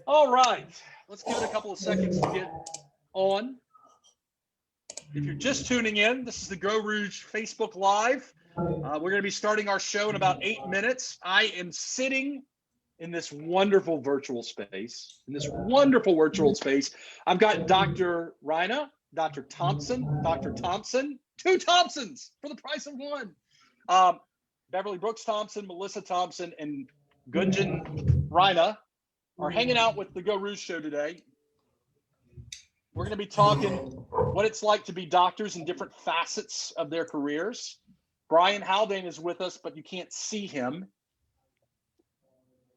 All right, let's give it a couple of seconds to get on. If you're just tuning in, this is the Geaux Rouge Facebook Live. We're going to be starting our show in about 8 minutes. I am sitting in this wonderful virtual space. I've got Dr. Rina, Dr. Thompson, two Thompsons for the price of one. Beverly Brooks Thompson, Melissa Thompson, and Gunjan Rina are hanging out with the Geaux Rouge show today. We're going to be talking what it's like to be doctors in different facets of their careers. Brian Haldane is with us, but you can't see him.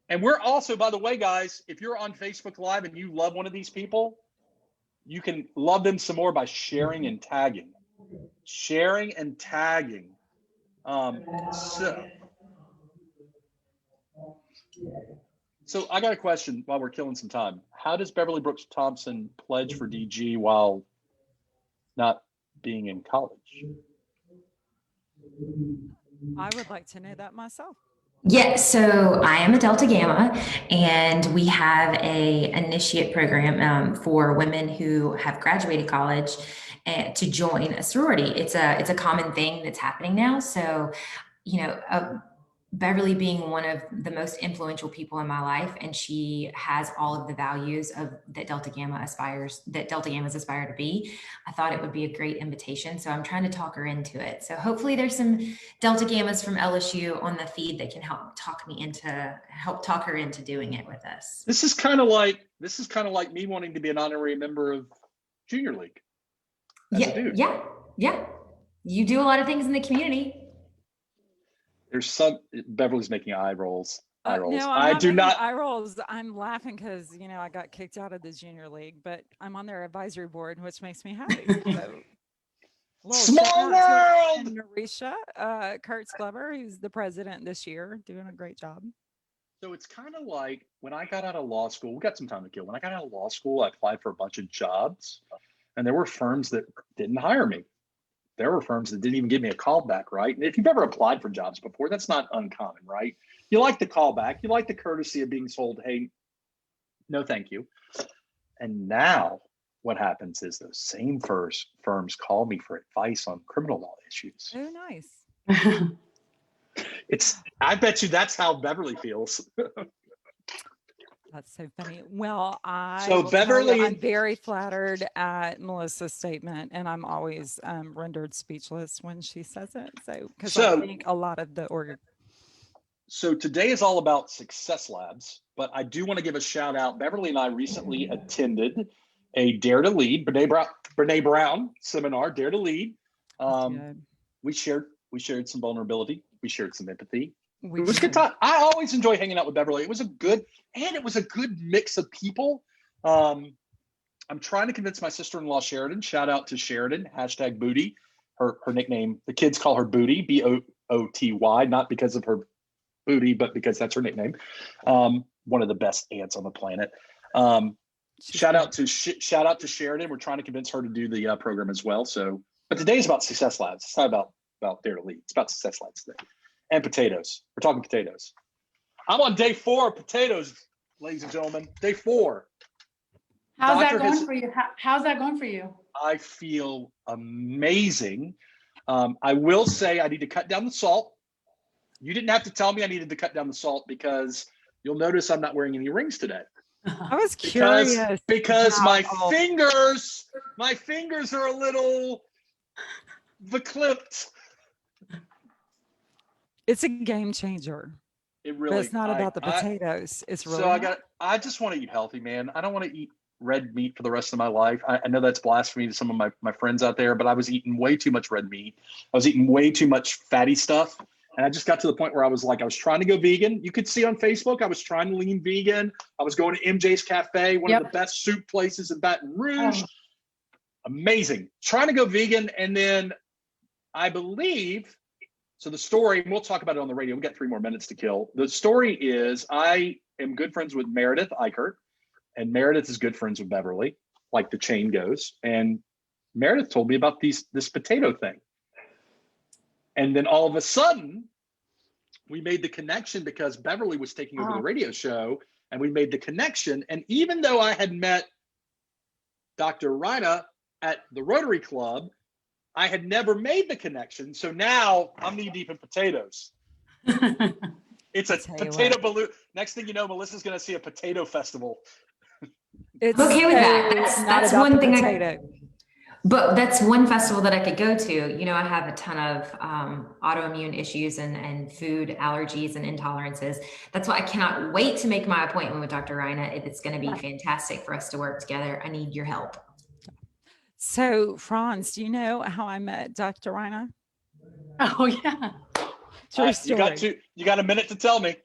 And we're also, by the way, guys, if you're on Facebook Live and you love one of these people, you can love them some more by sharing and tagging. So I got a question while we're killing some time. How does Beverly Brooks Thompson pledge for DG while not being in college? I would like to know that myself. Yeah, so I am a Delta Gamma, and we have a initiate program for women who have graduated college to join a sorority. It's a common thing that's happening now. So, you know, Beverly being one of the most influential people in my life, and she has all of the values that Delta Gammas aspire to be. I thought it would be a great invitation. So I'm trying to talk her into it. So hopefully there's some Delta Gammas from LSU on the feed that can help talk her into doing it with us. This is kind of like me wanting to be an honorary member of Junior League. Yeah. You do a lot of things in the community. Beverly's making eye rolls. No, I do not. Eye rolls. I'm laughing because, I got kicked out of the Junior League, but I'm on their advisory board, which makes me happy. So, small world. Narisha, Kurtz Glover, who's the president this year, doing a great job. So it's kind of like when I got out of law school, we got some time to kill. When I got out of law school, I applied for a bunch of jobs, and there were firms that didn't hire me. There were firms that didn't even give me a call back, right? And if you've ever applied for jobs before, that's not uncommon, right? You like the call back. You like the courtesy of being told, hey, no, thank you. And now what happens is those same firms call me for advice on criminal law issues. Oh, nice. I bet you that's how Beverly feels. That's so funny. Well, Beverly, I'm very flattered at Melissa's statement, and I'm always rendered speechless when she says it. Because I think a lot of the org. So today is all about Success Labs, but I do want to give a shout out. Beverly and I recently attended a Dare to Lead, Brene Brown seminar, Dare to Lead. We shared some vulnerability. We shared some empathy. It was a good time. I always enjoy hanging out with Beverly. It was a good mix of people. I'm trying to convince my sister-in-law Sheridan. Shout out to Sheridan. #Booty. Her nickname. The kids call her Booty. BOOTY. Not because of her booty, but because that's her nickname. One of the best aunts on the planet. Shout out to Sheridan. We're trying to convince her to do the program as well. So, but today is about Success Labs. It's not about Dare to Lead. It's about Success Labs today. And potatoes. We're talking potatoes. I'm on day 4 of potatoes, ladies and gentlemen. Day 4. How's that going for you? How's that going for you? I feel amazing. I will say I need to cut down the salt. You didn't have to tell me I needed to cut down the salt because you'll notice I'm not wearing any rings today. I was curious. Because my fingers are a little verklempt. It's a game changer. It really. But it's not about the potatoes. It's really. So I just want to eat healthy, man. I don't want to eat red meat for the rest of my life. I know that's blasphemy to some of my friends out there, but I was eating way too much red meat. I was eating way too much fatty stuff. And I just got to the point where I was trying to go vegan. You could see on Facebook, I was trying to lean vegan. I was going to MJ's Cafe, one of the best soup places in Baton Rouge. Amazing. Trying to go vegan. And then I believe, so the story, and we'll talk about it on the radio. We've got 3 more minutes to kill. The story is I am good friends with Meredith Eichert, and Meredith is good friends with Beverly, like the chain goes. And Meredith told me about this potato thing. And then all of a sudden, we made the connection because Beverly was taking over the radio show, and we made the connection. And even though I had met Dr. Reina at the Rotary Club, I had never made the connection. So now I'm knee deep in potatoes. It's a potato balloon. Next thing you know, Melissa's going to see a potato festival. It's okay with that. That's one thing. But that's one festival that I could go to. You know, I have a ton of autoimmune issues and food allergies and intolerances. That's why I cannot wait to make my appointment with Dr. Reina. It's going to be fantastic for us to work together. I need your help. So, Franz, do you know how I met Dr. Reina? Oh, yeah. True story. You got a minute to tell me.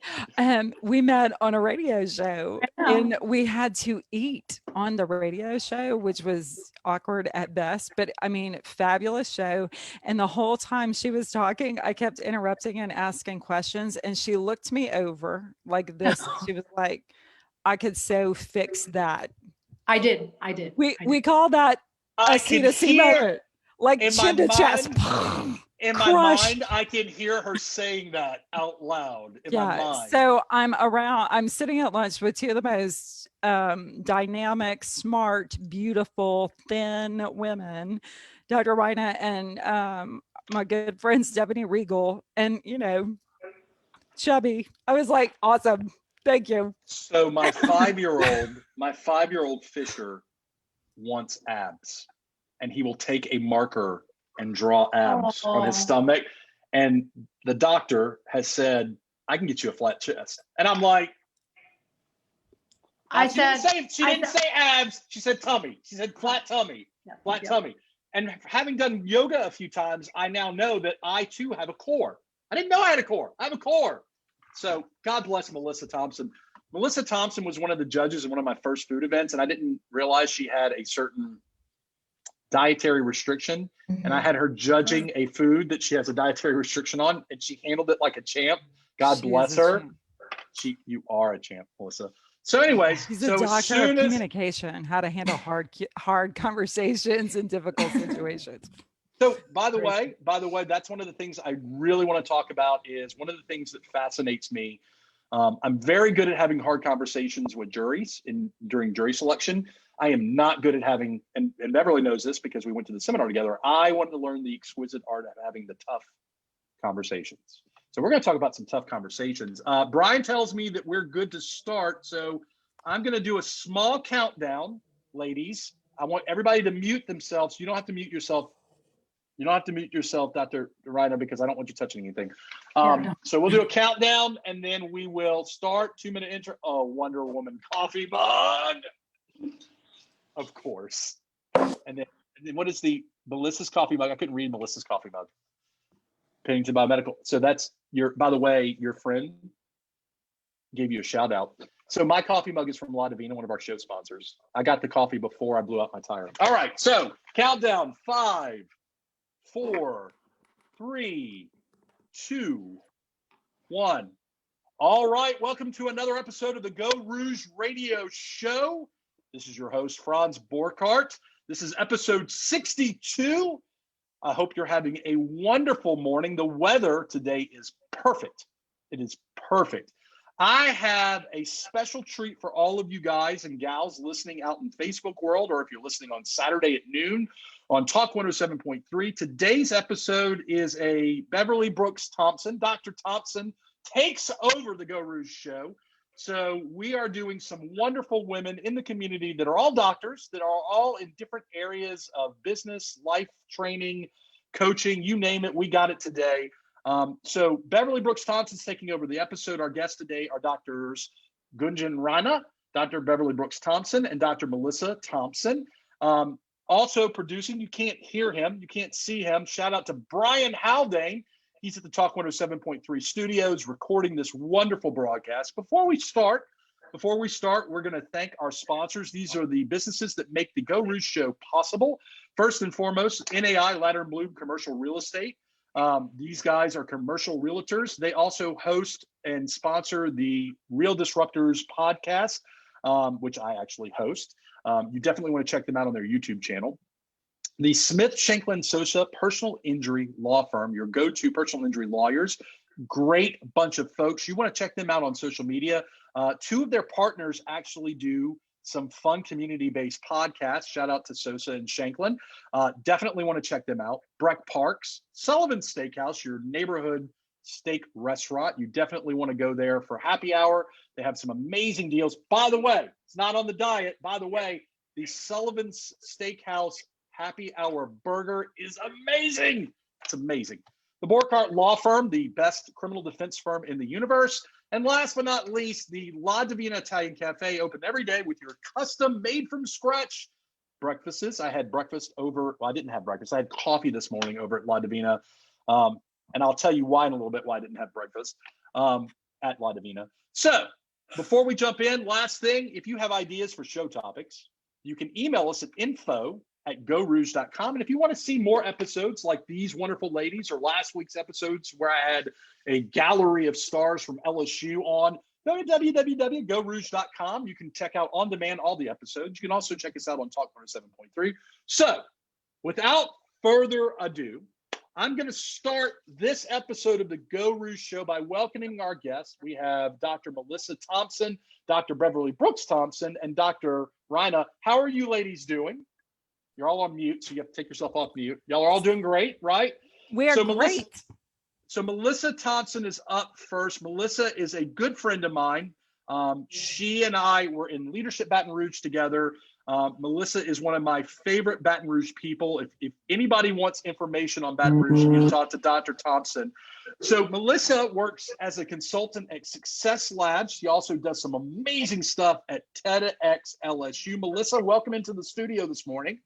We met on a radio show, and we had to eat on the radio show, which was awkward at best, but I mean, fabulous show. And the whole time she was talking, I kept interrupting and asking questions, and she looked me over like this. She was like, I could so fix that. I did. We call that a C2C moment, like chin to chest. In my mind, I can hear her saying that out loud in my mind. So I'm sitting at lunch with two of the most dynamic, smart, beautiful, thin women, Dr. Reina and my good friend Stephanie Regal, and chubby. I was like, awesome. Thank you. So my 5-year-old Fisher wants abs, and he will take a marker and draw abs on his stomach. And the doctor has said, I can get you a flat chest. And I'm like, she didn't say abs. She said tummy. She said flat tummy, tummy. And having done yoga a few times, I now know that I too have a core. I didn't know I had a core. I have a core. So God bless Melissa Thompson. Melissa Thompson was one of the judges in one of my first food events, and I didn't realize she had a certain dietary restriction. And I had her judging a food that she has a dietary restriction on, and she handled it like a champ. God bless her. You are a champ, Melissa. So anyways, she's a doctor of communication, how to handle hard conversations in difficult situations. So by the way, that's one of the things I really want to talk about. Is one of the things that fascinates me. I'm very good at having hard conversations with juries during jury selection. I am not good at having, and Beverly knows this because we went to the seminar together. I wanted to learn the exquisite art of having the tough conversations. So we're going to talk about some tough conversations. Brian tells me that we're good to start. So I'm going to do a small countdown, ladies. I want everybody to mute themselves. You don't have to mute yourself. You don't have to mute yourself, Dr. Reina, because I don't want you touching anything. So we'll do a countdown, and then we will start. 2-minute intro. Oh, Wonder Woman coffee mug. Of course. And then what is Melissa's coffee mug? I couldn't read Melissa's coffee mug. Pennington Biomedical. So that's by the way, your friend gave you a shout out. So my coffee mug is from La Divina, one of our show sponsors. I got the coffee before I blew out my tire. All right. So countdown. 5, 4, 3, 2, 1. All right. Welcome to another episode of the Geaux Rouge Radio Show. This is your host, Franz Borchardt. This is episode 62. I hope you're having a wonderful morning. The weather today is perfect. It is perfect. I have a special treat for all of you guys and gals listening out in Facebook world, or if you're listening on Saturday at noon on Talk 107.3. Today's episode is a Beverly Brooks Thompson. Dr. Thompson takes over the Geaux Rouge show. So we are doing some wonderful women in the community that are all doctors, that are all in different areas of business, life training, coaching, you name it. We got it today. So Beverly Brooks Thompson's taking over the episode. Our guests today are Drs. Gunjan Rana, Dr. Beverly Brooks Thompson, and Dr. Melissa Thompson. Also producing, you can't hear him, you can't see him. Shout out to Brian Haldane. He's at the Talk 107.3 studios recording this wonderful broadcast. Before we start, we're going to thank our sponsors. These are the businesses that make the Geaux Rouge show possible. First and foremost, NAI Ladder and Bloom Commercial Real Estate. These guys are commercial realtors. They also host and sponsor the Real Disruptors podcast, which I actually host. You definitely want to check them out on their YouTube channel. The Smith Shanklin Sosa Personal Injury Law Firm, your go-to personal injury lawyers. great bunch of folks. You want to check them out on social media. Two of their partners actually do some fun community-based podcasts. Shout out to Sosa and Shanklin. Definitely want to check them out. Breck Parks, Sullivan Steakhouse, your neighborhood steak restaurant. You definitely want to go there for happy hour. They have some amazing deals. By the way, it's not on the diet. By the way, the Sullivan's Steakhouse happy hour burger is amazing. It's amazing. The Borkart Law Firm, the best criminal defense firm in the universe. And last but not least, the La Divina Italian Cafe, open every day with your custom made from scratch breakfasts. I had breakfast over, well, I didn't have breakfast. I had coffee this morning over at La Divina. And I'll tell you why in a little bit, why I didn't have breakfast at La Divina. So before we jump in, last thing, if you have ideas for show topics, you can email us at info@GeauxRouge.com. And if you want to see more episodes like these wonderful ladies or last week's episodes where I had a gallery of stars from LSU on, go to www.GeauxRouge.com. You can check out on demand all the episodes. You can also check us out on Talk 107.3. So without further ado, I'm going to start this episode of the Geaux Rouge Show by welcoming our guests. We have Dr. Melissa Thompson, Dr. Beverly Brooks Thompson, and Dr. Rina. How are you ladies doing? You're all on mute, so you have to take yourself off mute. Y'all are all doing great, right? We are great. Melissa Thompson is up first. Melissa is a good friend of mine. She and I were in Leadership Baton Rouge together. Melissa is one of my favorite Baton Rouge people. If anybody wants information on Baton Rouge, you can talk to Dr. Thompson. So Melissa works as a consultant at Success Labs. She also does some amazing stuff at TEDxLSU. Melissa, welcome into the studio this morning.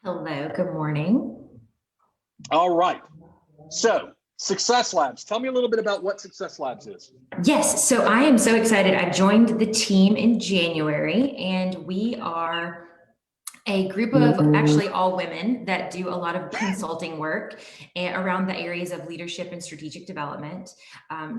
Hello, good morning. All right. So Success Labs, tell me a little bit about what Success Labs is. Yes, so I am so excited. I joined the team in January, and we are a group of actually all women that do a lot of consulting work around the areas of leadership and strategic development.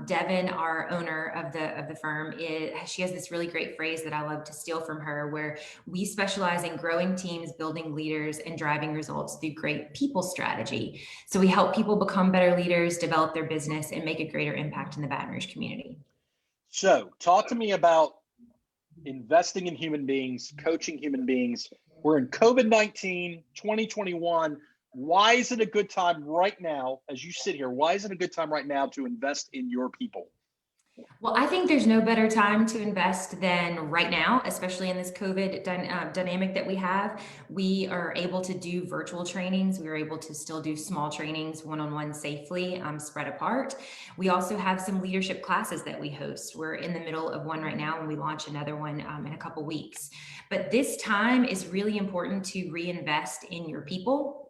Devin, our owner of the firm, she has this really great phrase that I love to steal from her, where we specialize in growing teams, building leaders, and driving results through great people strategy. So we help people become better leaders, develop their business, and make a greater impact in the Baton Rouge community. So talk to me about investing in human beings, coaching human beings. We're in COVID-19, 2021. Why is it a good time right now, as you sit here, why is it a good time right now to invest in your people? Well, I think there's no better time to invest than right now, especially in this COVID dynamic that we have. We are able to do virtual trainings. We are able to still do small trainings one-on-one safely, spread apart. We also have some leadership classes that we host. We're in the middle of one right now, and we launch another one in a couple weeks. But this time is really important to reinvest in your people,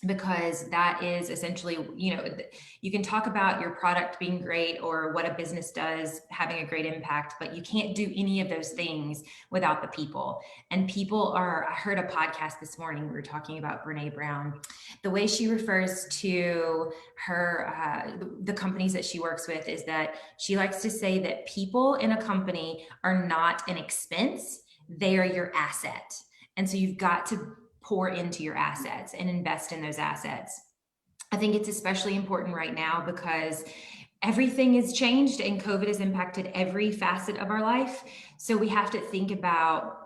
because that is essentially, you can talk about your product being great or what a business does having a great impact, but you can't do any of those things without the people. And people I heard a podcast this morning, we were talking about Brene Brown, the way she refers to her, the companies that she works with, is that she likes to say that people in a company are not an expense, they are your asset. And so you've got to pour into your assets and invest in those assets. I think it's especially important right now because everything has changed and COVID has impacted every facet of our life. So we have to think about,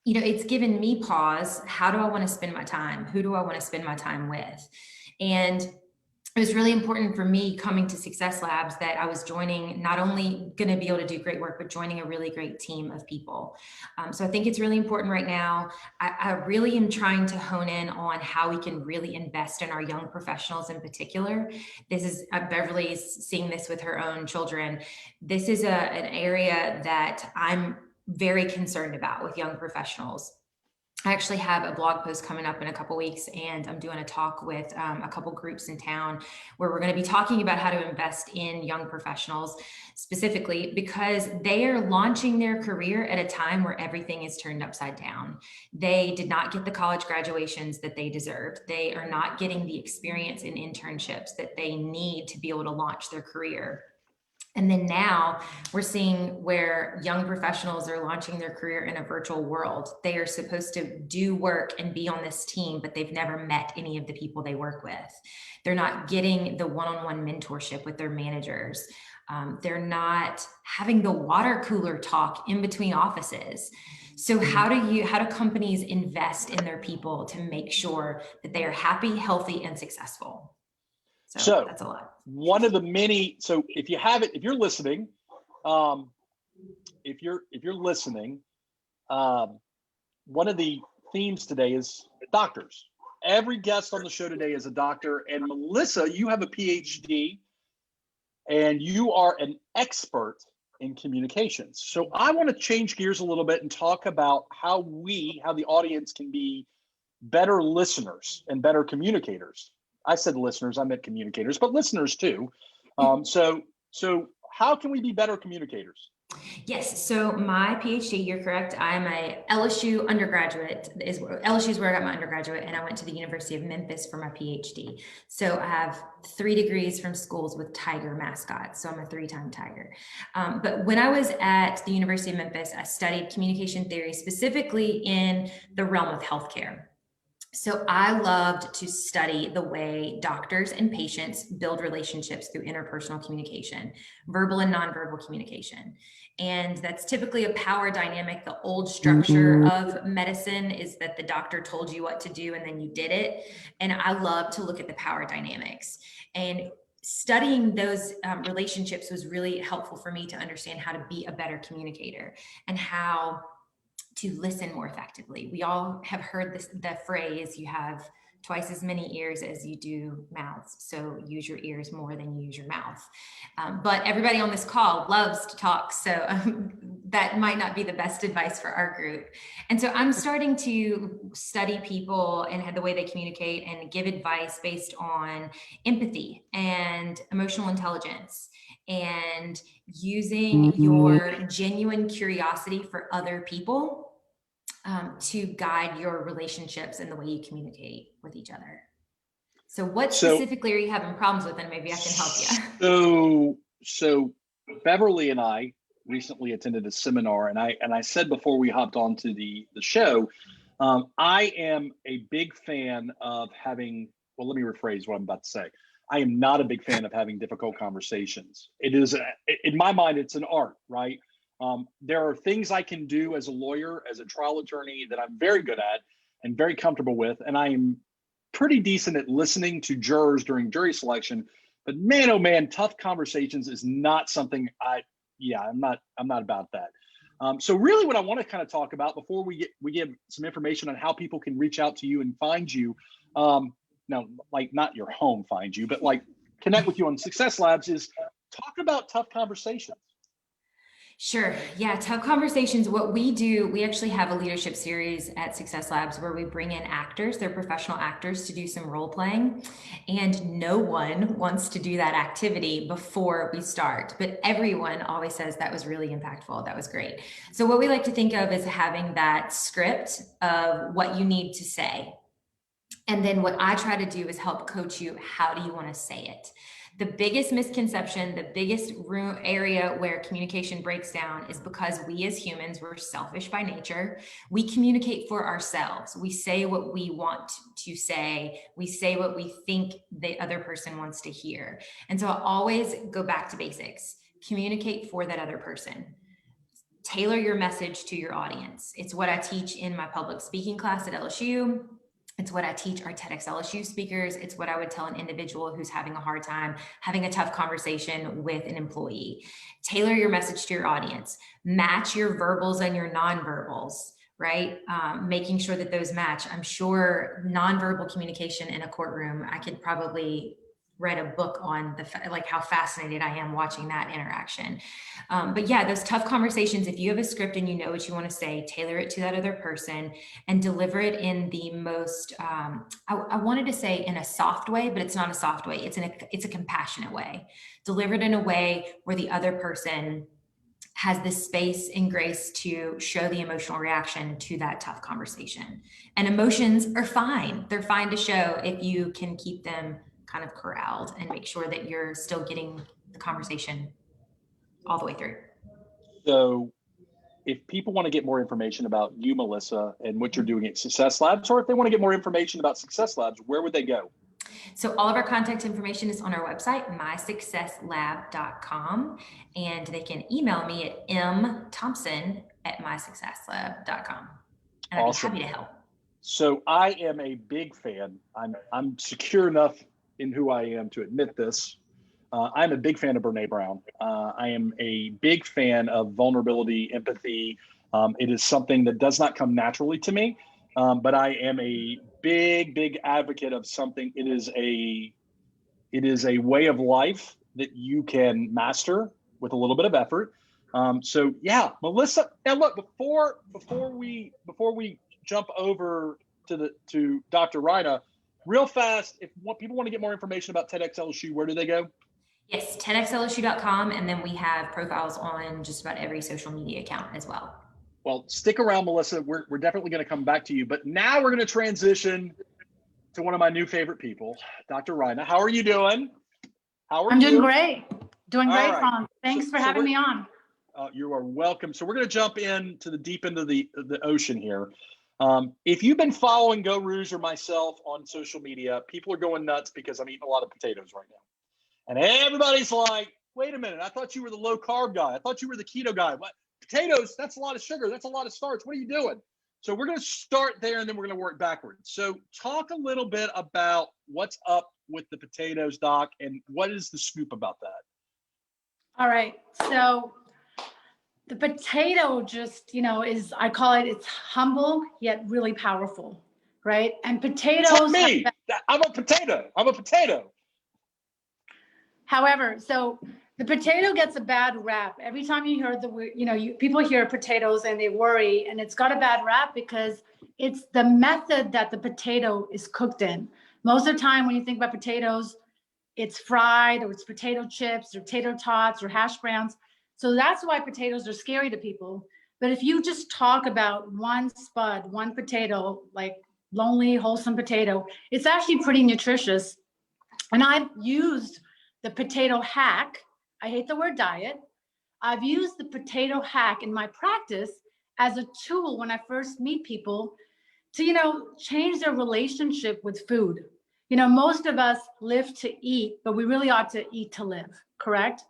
it's given me pause. How do I want to spend my time? Who do I want to spend my time with? And it was really important for me coming to Success Labs that I was joining, not only going to be able to do great work, but joining a really great team of people. So I think it's really important right now. I really am trying to hone in on how we can really invest in our young professionals in particular. This is, Beverly's seeing this with her own children. This is an area that I'm very concerned about with young professionals. I actually have a blog post coming up in a couple weeks, and I'm doing a talk with a couple groups in town where we're going to be talking about how to invest in young professionals specifically because they are launching their career at a time where everything is turned upside down. They did not get the college graduations that they deserved. They are not getting the experience in internships that they need to be able to launch their career. And then now we're seeing where young professionals are launching their career in a virtual world. They are supposed to do work and be on this team, but they've never met any of the people they work with. They're not getting the one-on-one mentorship with their managers. They're not having the water cooler talk in between offices. So how do companies invest in their people to make sure that they are happy, healthy, and successful? So that's a lot. One of the many, so if you're listening, one of the themes today is doctors. Every guest on the show today is a doctor, and Melissa, you have a PhD and you are an expert in communications. So I want to change gears a little bit and talk about how the audience can be better listeners and better communicators. I said listeners, I meant communicators, but listeners too. So how can we be better communicators? Yes. So my PhD, you're correct. I'm a LSU undergraduate. LSU is where I got my undergraduate, and I went to the University of Memphis for my PhD. So I have 3 degrees from schools with tiger mascots. So I'm a 3-time tiger. But when I was at the University of Memphis, I studied communication theory, specifically in the realm of healthcare. So I loved to study the way doctors and patients build relationships through interpersonal communication, verbal and nonverbal communication. And that's typically a power dynamic. The old structure of medicine is that the doctor told you what to do and then you did it. And I love to look at the power dynamics. And studying those relationships was really helpful for me to understand how to be a better communicator and how to listen more effectively. We all have heard the phrase, you have twice as many ears as you do mouths. So use your ears more than you use your mouth. But everybody on this call loves to talk. So that might not be the best advice for our group. And so I'm starting to study people and the way they communicate and give advice based on empathy and emotional intelligence and using your genuine curiosity for other people to guide your relationships and the way you communicate with each other. So what specifically are you having problems with, and maybe I can help you? So Beverly and I recently attended a seminar, and I said before we hopped onto the show, I am a big fan of having, well, let me rephrase what I'm about to say. I am not a big fan of having difficult conversations. It is, in my mind, it's an art, right? There are things I can do as a lawyer, as a trial attorney, that I'm very good at and very comfortable with. And I am pretty decent at listening to jurors during jury selection. But man, oh man, tough conversations is not something I'm not about that. So really what I want to kind of talk about before we give some information on how people can reach out to you and find you, now, like not your home find you, but like connect with you on Success Labs, is talk about tough conversations. Sure. Yeah. Tough conversations. What we do, we actually have a leadership series at Success Labs where we bring in actors, they're professional actors, to do some role playing. And no one wants to do that activity before we start, but everyone always says that was really impactful. That was great. So what we like to think of is having that script of what you need to say. And then what I try to do is help coach you. How do you want to say it? The biggest misconception, the biggest area where communication breaks down is because we as humans, we're selfish by nature. We communicate for ourselves. We say what we want to say. We say what we think the other person wants to hear. And so I always go back to basics. Communicate for that other person. Tailor your message to your audience. It's what I teach in my public speaking class at LSU. It's what I teach our TEDxLSU speakers. It's what I would tell an individual who's having a hard time having a tough conversation with an employee. Tailor your message to your audience. Match your verbals and your nonverbals, right? Making sure that those match. I'm sure nonverbal communication in a courtroom, I could probably read a book on how fascinated I am watching that interaction. But yeah, those tough conversations, if you have a script and you know what you want to say, tailor it to that other person and deliver it in the most, I wanted to say in a soft way, but it's not a soft way. It's a compassionate way. Deliver it in a way where the other person has the space and grace to show the emotional reaction to that tough conversation. And emotions are fine. They're fine to show if you can keep them kind of corralled and make sure that you're still getting the conversation all the way through. So if people want to get more information about you, Melissa, and what you're doing at Success Labs, or if they want to get more information about Success Labs, where would they go? So all of our contact information is on our website, mysuccesslab.com, and they can email me at mthompson@mysuccesslab.com. And I'd be happy to help. So I am a big fan. I'm secure enough in who I am to admit this. I'm a big fan of Brene Brown. I am a big fan of vulnerability, empathy. It is something that does not come naturally to me, but I am a big advocate of something. It is a way of life that you can master with a little bit of effort. So yeah, Melissa. Now look, before we jump over to Dr. Reina, real fast, if people want to get more information about TEDxLSU, where do they go? Yes, TEDxLSU.com, and then we have profiles on just about every social media account as well. Well, stick around, Melissa. We're definitely going to come back to you, but now we're going to transition to one of my new favorite people, Dr. Reina. How are you doing? I'm doing great. Doing great, right. Ron. Thanks for having me on. You are welcome. So we're going to jump into the deep end of the ocean here. If you've been following Geaux Rouge or myself on social media, people are going nuts because I'm eating a lot of potatoes right now. And everybody's like, wait a minute, I thought you were the low carb guy. I thought you were the keto guy. What? Potatoes, that's a lot of sugar. That's a lot of starch. What are you doing? So we're going to start there and then we're going to work backwards. So talk a little bit about what's up with the potatoes, Doc, and what is the scoop about that? All right. So the potato just, is, I call it, it's humble yet really powerful, right? And potatoes. It's like me. I'm a potato. However, so the potato gets a bad rap. Every time you hear people hear potatoes and they worry, and it's got a bad rap because it's the method that the potato is cooked in. Most of the time when you think about potatoes, it's fried or it's potato chips or tater tots or hash browns. So that's why potatoes are scary to people. But if you just talk about one spud, one potato, like lonely, wholesome potato, it's actually pretty nutritious. And I've used the potato hack. I hate the word diet. I've used the potato hack in my practice as a tool when I first meet people to, change their relationship with food. Most of us live to eat, but we really ought to eat to live, correct?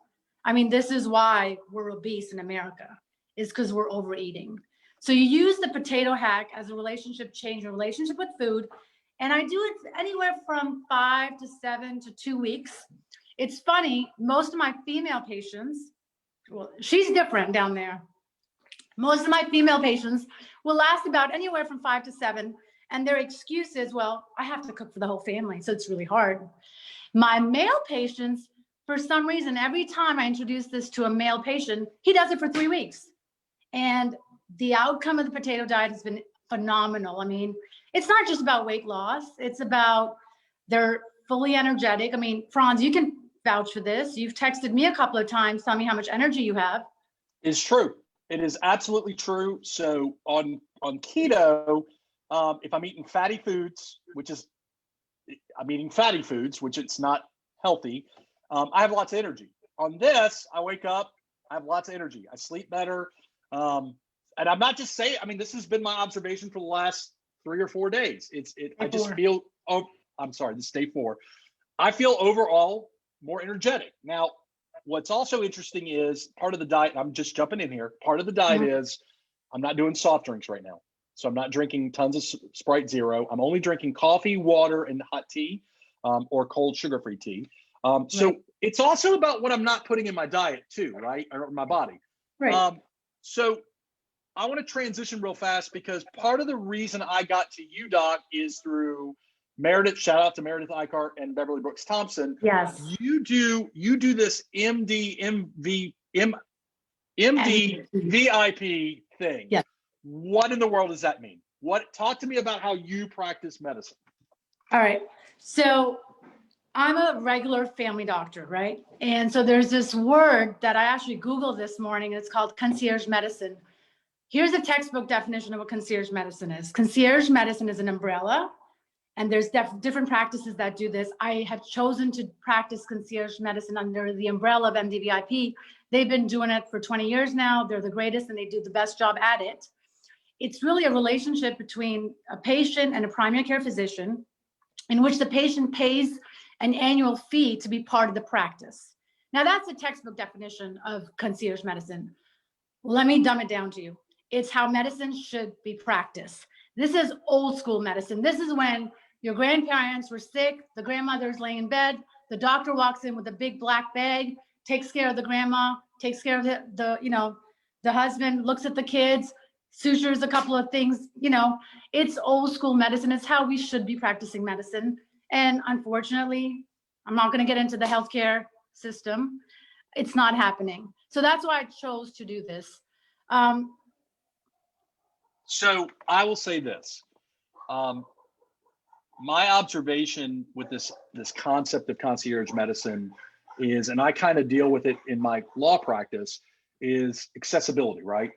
I mean, this is why we're obese in America, is because we're overeating. So you use the potato hack as a relationship relationship with food. And I do it anywhere from 5 to 7 to 2 weeks. It's funny, most of my female patients, well, she's different down there. Most of my female patients will last about anywhere from 5 to 7. And their excuse is, well, I have to cook for the whole family, so it's really hard. My male patients, for some reason, every time I introduce this to a male patient, he does it for 3 weeks. And the outcome of the potato diet has been phenomenal. I mean, it's not just about weight loss. It's about they're fully energetic. I mean, Franz, you can vouch for this. You've texted me a couple of times telling me how much energy you have. It's true. It is absolutely true. So on keto, if I'm eating fatty foods, which it's not healthy, I have lots of energy. On this, I wake up, I have lots of energy. I sleep better. And I'm not just saying, this has been my observation for the last 3 or 4 days. I just feel, this is day 4. I feel overall more energetic. Now, what's also interesting is part of the diet, I'm just jumping in here, part of the diet is I'm not doing soft drinks right now. So I'm not drinking tons of Sprite Zero. I'm only drinking coffee, water, and hot tea, or cold sugar-free tea. So it's also about what I'm not putting in my diet too, right? Or my body. Right. So I want to transition real fast because part of the reason I got to you, Doc, is through Meredith. Shout out to Meredith Eichart and Beverly Brooks Thompson. Yes. You do this MD VIP thing. Yes. What in the world does that mean? Talk to me about how you practice medicine. All right. So I'm a regular family doctor, right? And so there's this word that I actually Googled this morning. It's called concierge medicine. Here's a textbook definition of what concierge medicine is. Concierge medicine is an umbrella And there's different practices that do this. I have chosen to practice concierge medicine under the umbrella of MDVIP. They've been doing it for 20 years now. They're the greatest and they do the best job at it. It's really a relationship between a patient and a primary care physician in which the patient pays an annual fee to be part of the practice. Now that's a textbook definition of concierge medicine. Let me dumb it down to you. It's how medicine should be practiced. This is old school medicine. This is when your grandparents were sick, the grandmother's laying in bed, the doctor walks in with a big black bag, takes care of the grandma, takes care of the husband, looks at the kids, sutures a couple of things. It's old school medicine. It's how we should be practicing medicine. And unfortunately, I'm not going to get into the healthcare system. It's not happening. So that's why I chose to do this. So I will say this. My observation with this concept of concierge medicine is, and I kind of deal with it in my law practice, is accessibility, right?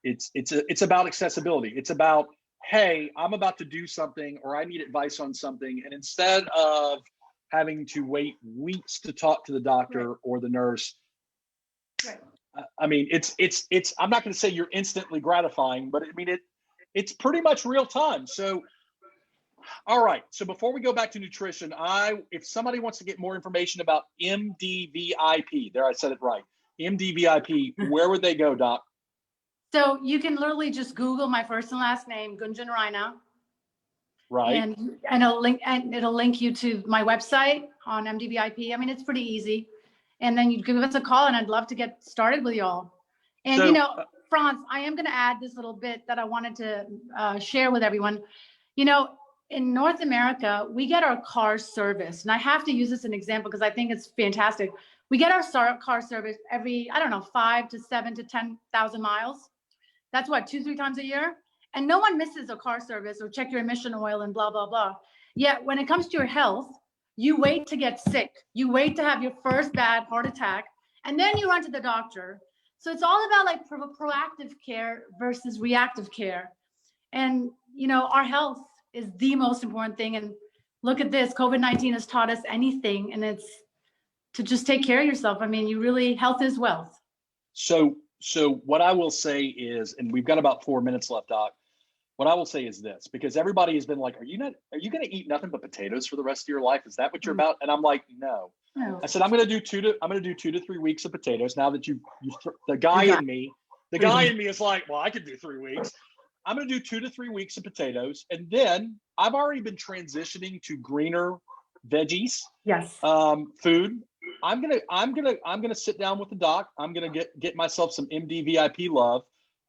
It's about accessibility. It's about, hey, I'm about to do something or I need advice on something. And instead of having to wait weeks to talk to the doctor or the nurse, right. I mean, it's I'm not going to say you're instantly gratifying, but I mean, it's pretty much real time. So, all right. So before we go back to nutrition, if somebody wants to get more information about MDVIP, there, I said it right. MDVIP, where would they go, Doc? So you can literally just Google my first and last name, Gunjan Raina. Right. And it'll link you to my website on MDVIP. I mean, it's pretty easy. And then you give us a call and I'd love to get started with y'all. And So, Franz, I am going to add this little bit that I wanted to share with everyone. In North America, we get our car serviced. And I have to use this as an example because I think it's fantastic. We get our car service every, 5 to 7 to 10,000 miles. That's what, 2-3 times a year? And no one misses a car service or check your emission oil and blah, blah, blah. Yet when it comes to your health, you wait to get sick. You wait to have your first bad heart attack, and then you run to the doctor. So it's all about like proactive care versus reactive care. And, our health is the most important thing. And look at this, COVID-19 has taught us anything, and it's to just take care of yourself. I mean, health is wealth. So what I will say is, and we've got about 4 minutes left, Doc. What I will say is this, because everybody has been like, are you going to eat nothing but potatoes for the rest of your life? Is that what you're about? And I'm like, no. I said, I'm going to do 2 to 3 weeks of potatoes. Now that the guy in me is like, well, I could do 3 weeks. I'm going to do 2 to 3 weeks of potatoes. And then I've already been transitioning to greener veggies. Yes. Food. I'm gonna sit down with the doc. I'm gonna get myself some MDVIP love,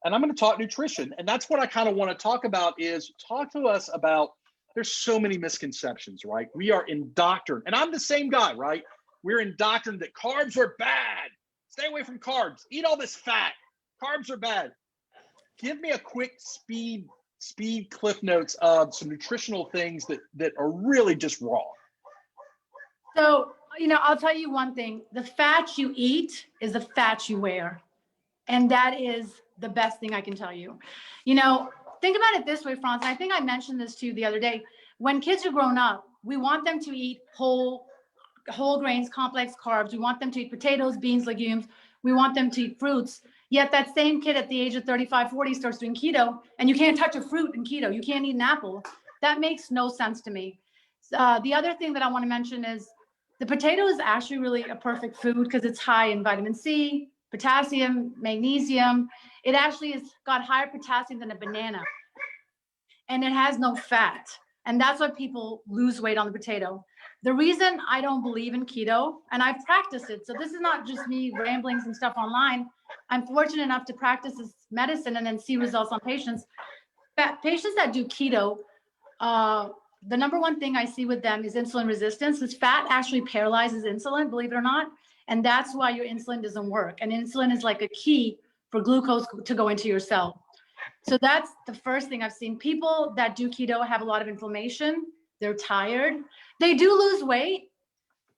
and I'm gonna talk nutrition. And that's what I kind of want to talk about. Is talk to us about. There's so many misconceptions, right? We are indoctrined, and I'm the same guy, right? We're indoctrined that carbs are bad. Stay away from carbs. Eat all this fat. Carbs are bad. Give me a quick speed cliff notes of some nutritional things that are really just wrong. So, I'll tell you one thing. The fat you eat is the fat you wear. And that is the best thing I can tell you. Think about it this way, Franz. I think I mentioned this to you the other day. When kids are grown up, we want them to eat whole grains, complex carbs. We want them to eat potatoes, beans, legumes. We want them to eat fruits. Yet that same kid at the age of 35, 40 starts doing keto, and you can't touch a fruit in keto. You can't eat an apple. That makes no sense to me. The other thing that I want to mention is the potato is actually really a perfect food because it's high in vitamin C, potassium, magnesium. It actually has got higher potassium than a banana. And it has no fat. And that's why people lose weight on the potato. The reason I don't believe in keto, and I've practiced it, so this is not just me ramblings and stuff online. I'm fortunate enough to practice this medicine and then see results on patients. Patients that do keto, the number one thing I see with them is insulin resistance. This fat actually paralyzes insulin, believe it or not. And that's why your insulin doesn't work. And insulin is like a key for glucose to go into your cell. So that's the first thing I've seen. People that do keto have a lot of inflammation. They're tired. They do lose weight,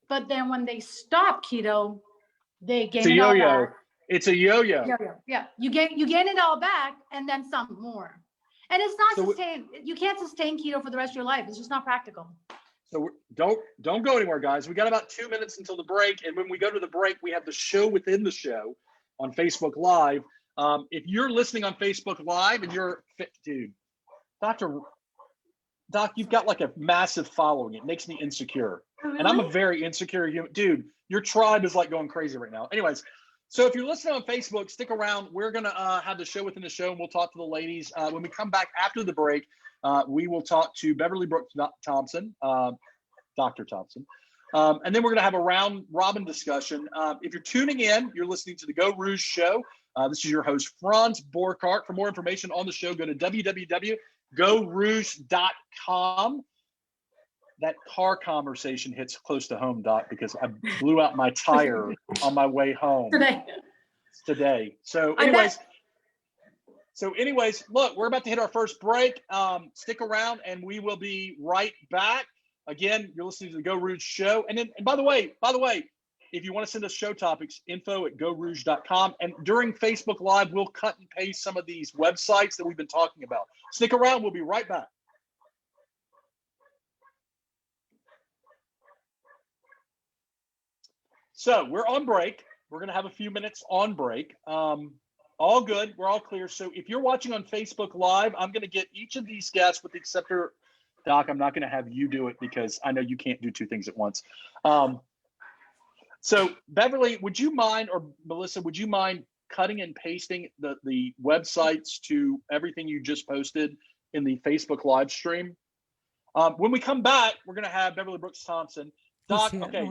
but then when they stop keto, they gain it all back. It's a yo-yo. Yeah. You gain it all back and then some more. And it's not So sustain. You can't sustain keto for the rest of your life. It's just not practical. So don't go anywhere, guys. We got about 2 minutes until the break, and when we go to the break, we have the show within the show on Facebook Live. If you're listening on Facebook Live and you're, dude, Doc, you've got like a massive following. It makes me insecure, Really? and I'm a very insecure human, dude. Your tribe is like going crazy right now. Anyways, so if you're listening on Facebook, stick around. We're gonna have the show within the show, and we'll talk to the ladies when we come back after the break. We will talk to Beverly Brooks Thompson, Dr. Thompson. And then we're going to have a round robin discussion. If you're tuning in, you're listening to the Geaux Rouge show. This is your host, Franz Borkart. For more information on the show, go to www.geauxrouge.com. That car conversation hits close to home, Doc, because I blew out my tire on my way home today. So anyways, look, we're about to hit our first break. Stick around and we will be right back. Again, you're listening to the Geaux Rouge show. And by the way, if you want to send us show topics, info@geauxrouge.com. And during Facebook Live, we'll cut and paste some of these websites that we've been talking about. Stick around. We'll be right back. So we're on break. We're going to have a few minutes on break. All good. We're all clear. So if you're watching on Facebook Live, I'm going to get each of these guests with the exceptor. Doc, I'm not going to have you do it because I know you can't do two things at once. So Beverly, would you mind, or Melissa, would you mind cutting and pasting the websites to everything you just posted in the Facebook live stream? When we come back, we're going to have Beverly Brooks Thompson. Doc, okay.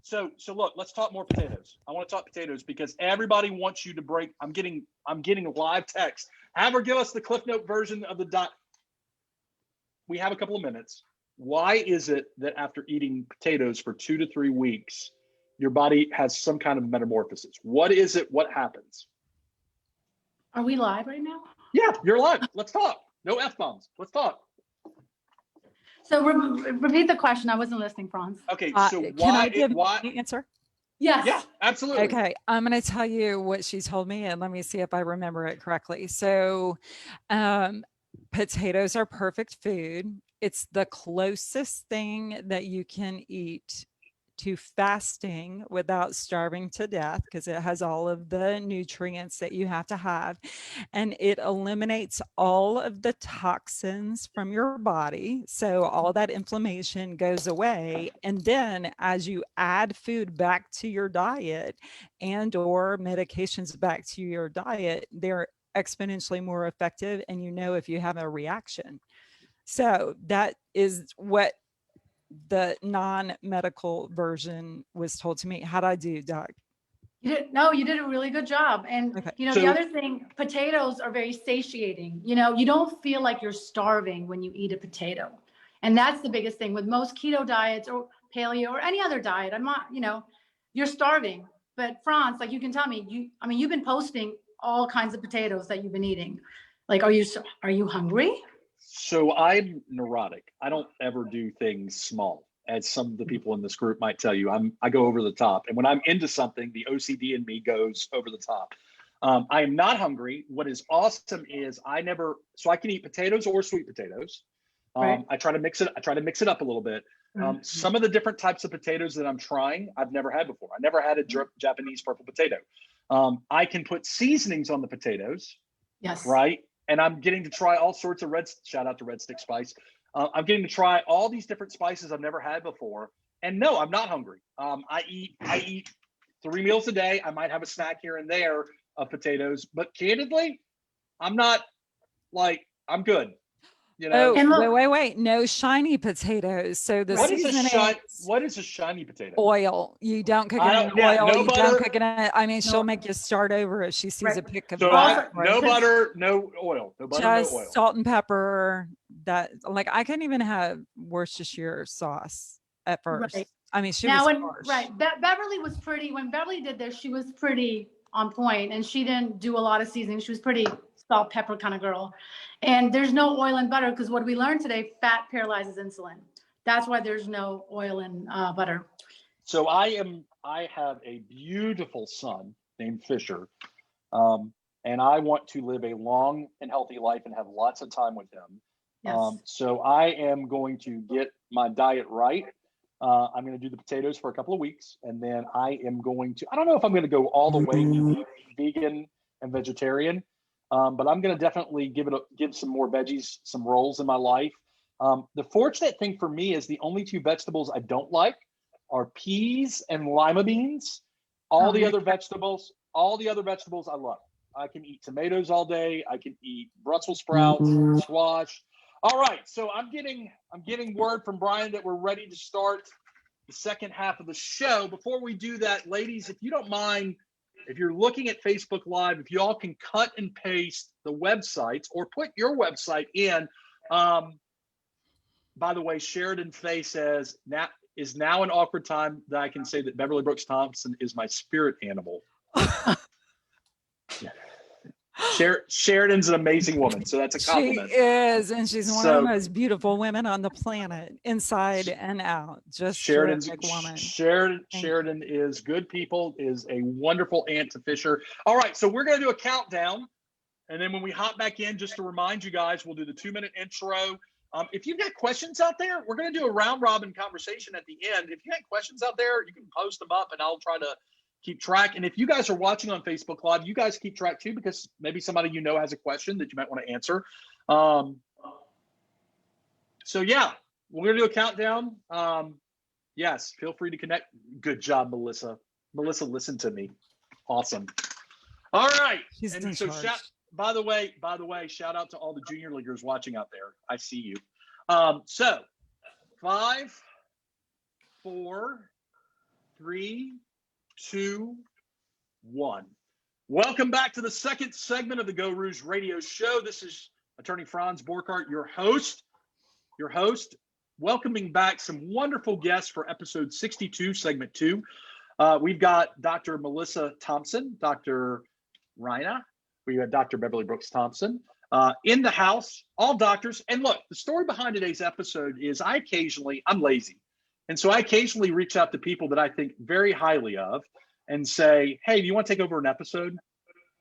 So look, let's talk more potatoes. I want to talk potatoes because everybody wants you to break. I'm getting live text. Have her give us the Cliff Note version of the Doc. We have a couple of minutes. Why is it that after eating potatoes for 2 to 3 weeks, your body has some kind of metamorphosis? What is it? What happens? Are we live right now? Yeah, you're live. Let's talk. No F-bombs. Let's talk. So repeat the question. I wasn't listening, Franz. Okay, so can I give the answer? Yes. Yeah, absolutely. Okay, I'm going to tell you what she told me, and let me see if I remember it correctly. So, potatoes are perfect food. It's the closest thing that you can eat to fasting without starving to death because it has all of the nutrients that you have to have. And it eliminates all of the toxins from your body. So all that inflammation goes away. And then as you add food back to your diet and or medications back to your diet, they're exponentially more effective. And you know if you have a reaction. So that is what the non-medical version was told to me. How'd I do, Doc? You did a really good job. And Okay. the other thing, potatoes are very satiating. You don't feel like you're starving when you eat a potato. And that's the biggest thing with most keto diets or paleo or any other diet. I'm not, you're starving. But Franz, like you can tell me, you've been posting all kinds of potatoes that you've been eating. Like, are you hungry? So I'm neurotic. I don't ever do things small, as some of the people in this group might tell you. I go over the top. And when I'm into something, the OCD in me goes over the top. I am not hungry. What is awesome is I can eat potatoes or sweet potatoes. Right. I try to mix it up a little bit. Some of the different types of potatoes that I'm trying, I've never had before. I never had a Japanese purple potato. I can put seasonings on the potatoes. Yes. Right. And I'm getting to try all sorts of shout out to Red Stick Spice. I'm getting to try all these different spices I've never had before. And no, I'm not hungry. I eat 3 meals a day. I might have a snack here and there of potatoes, but candidly, I'm not I'm good. Wait. No shiny potatoes. So the what is a shiny potato? Oil. You don't cook it in oil. No you butter. Don't cook it in she'll make you start over if she sees a pic of no butter, no oil. No butter, just no oil. salt and pepper. That I couldn't even have Worcestershire sauce at first. Right. She was harsh. Right. Beverly was pretty, when Beverly did this, she was pretty on point and she didn't do a lot of seasoning. She was pretty salt, pepper kind of girl. And there's no oil and butter because what we learned today, fat paralyzes insulin. That's why there's no oil and butter. So I have a beautiful son named Fisher. And and I want to live a long and healthy life and have lots of time with him. Yes. So I am going to get my diet right. I'm going to do the potatoes for a couple of weeks, and then I am going to, I don't know if I'm going to go all the way vegan and vegetarian, but I'm going to definitely give some more veggies, some rolls in my life. The fortunate thing for me is the only two vegetables I don't like are peas and lima beans. All the other vegetables I love. I can eat tomatoes all day. I can eat Brussels sprouts, squash. All right, so I'm getting word from Brian that we're ready to start the second half of the show. Before we do that, ladies, if you don't mind, if you're looking at Facebook Live, if you all can cut and paste the websites or put your website in. By the way, Sheridan Faye says, now is now an awkward time that I can say that Beverly Brooks Thompson is my spirit animal. Sheridan's an amazing woman, so that's a compliment. She is, and she's one of the most beautiful women on the planet, inside and out. Just Sheridan's terrific woman. Sheridan is good people, is a wonderful aunt to Fisher. All right, so we're going to do a countdown, and then when we hop back in, just to remind you guys, we'll do the 2-minute intro. If you've got questions out there, we're going to do a round robin conversation at the end. If you got questions out there, you can post them up, and I'll try to keep track. And if you guys are watching on Facebook Live, you guys keep track too, because maybe somebody you know has a question that you might want to answer. So yeah, we're gonna do a countdown. Yes, feel free to connect. Good job, Melissa. Melissa, listen to me. Awesome. All right. She's and so by the way, shout out to all the junior leaguers watching out there. I see you. So 5, 4, 3, 2, 1. Welcome back to the second segment of the Geaux Rouge radio show. This is Attorney Franz Borchardt, your host, welcoming back some wonderful guests for episode 62, segment 2. We've got Dr. Melissa Thompson, Dr. Rina. We have Dr. Beverly Brooks Thompson in the house, all doctors. And look, the story behind today's episode is I'm lazy. And so I occasionally reach out to people that I think very highly of and say, hey, do you want to take over an episode?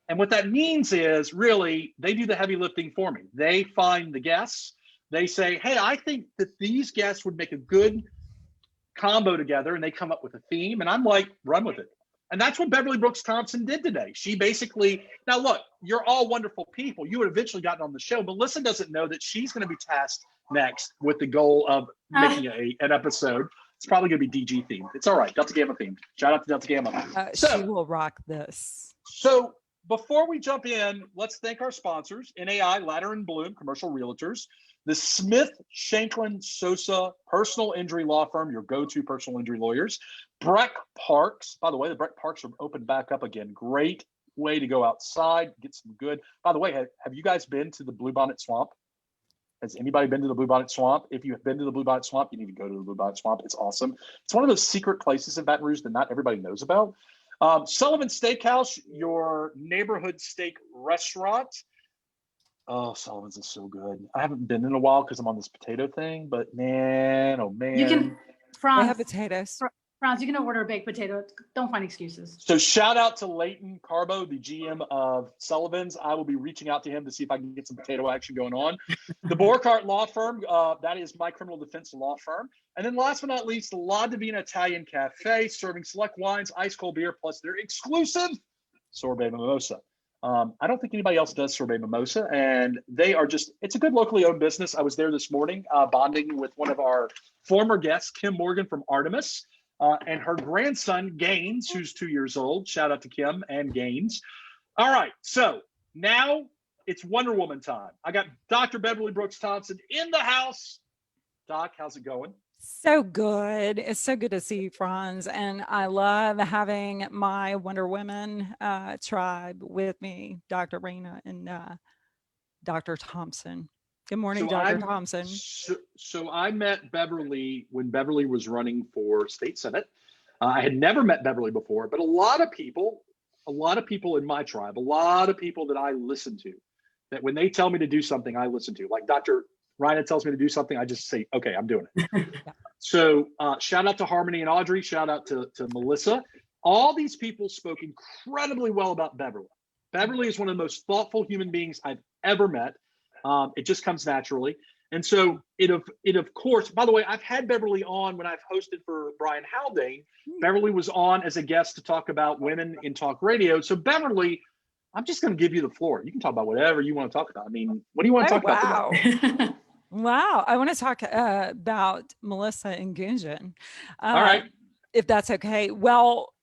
And what that means is really they do the heavy lifting for me. They find the guests. They say, hey, I think that these guests would make a good combo together, and they come up with a theme. And I'm like, run with it. And that's what Beverly Brooks Thompson did today. She basically, now look, you're all wonderful people. You would have eventually gotten on the show, but Melissa doesn't know that she's going to be tasked next with the goal of making an episode. It's probably going to be DG themed. It's all right. Delta Gamma themed. Shout out to Delta Gamma. She will rock this. So before we jump in, let's thank our sponsors, NAI, Ladder and Bloom, commercial realtors, the Smith, Shanklin, Sosa personal injury law firm, your go-to personal injury lawyers, Breck Parks. By the way, the Breck Parks are open back up again. Great way to go outside, get some good. By the way, have you guys been to the Bluebonnet Swamp? Has anybody been to the Bluebonnet Swamp? If you have been to the Bluebonnet Swamp, you need to go to the Bluebonnet Swamp. It's awesome. It's one of those secret places in Baton Rouge that not everybody knows about. Sullivan Steakhouse, your neighborhood steak restaurant. Oh, Sullivan's is so good. I haven't been in a while because I'm on this potato thing, but man, oh man. You can, They have potatoes. Franz, you can order a baked potato. Don't find excuses. So shout out to Leighton Carbo, the GM of Sullivan's. I will be reaching out to him to see if I can get some potato action going on. The Borchardt Law Firm, that is my criminal defense law firm. And then last but not least, the La Divina Italian Cafe, serving select wines, ice cold beer, plus their exclusive sorbet mimosa. I don't think anybody else does sorbet mimosa, and they are just, it's a good locally owned business. I was there this morning bonding with one of our former guests, Kim Morgan from Artemis. And her grandson, Gaines, who's 2 years old. Shout out to Kim and Gaines. All right, so now it's Wonder Woman time. I got Dr. Beverly Brooks Thompson in the house. Doc, how's it going? So good. It's so good to see you, Franz. And I love having my Wonder Women tribe with me, Dr. Rina and Dr. Thompson. Good morning, Dr. Thompson. So I met Beverly when Beverly was running for state senate. I had never met Beverly before, but a lot of people in my tribe, a lot of people that I listen to, that when they tell me to do something, I listen to. Like Dr. Ryan tells me to do something, I just say, okay, I'm doing it. Yeah. So shout out to Harmony and Audrey. Shout out to Melissa. All these people spoke incredibly well about Beverly. Beverly is one of the most thoughtful human beings I've ever met. It just comes naturally. And so it of course, by the way, I've had Beverly on when I've hosted for Brian Haldane. Beverly was on as a guest to talk about women in talk radio. So Beverly, I'm just going to give you the floor. You can talk about whatever you want to talk about. I mean, what do you want to talk about today? Wow. I want to talk about Melissa and Gunjan. All right. If that's okay. Well,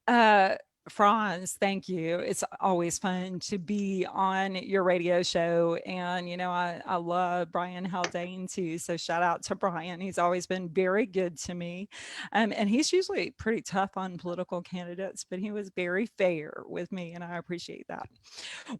Franz, thank you. It's always fun to be on your radio show. And, you know, I love Brian Haldane too. So shout out to Brian. He's always been very good to me. And he's usually pretty tough on political candidates, but he was very fair with me. And I appreciate that.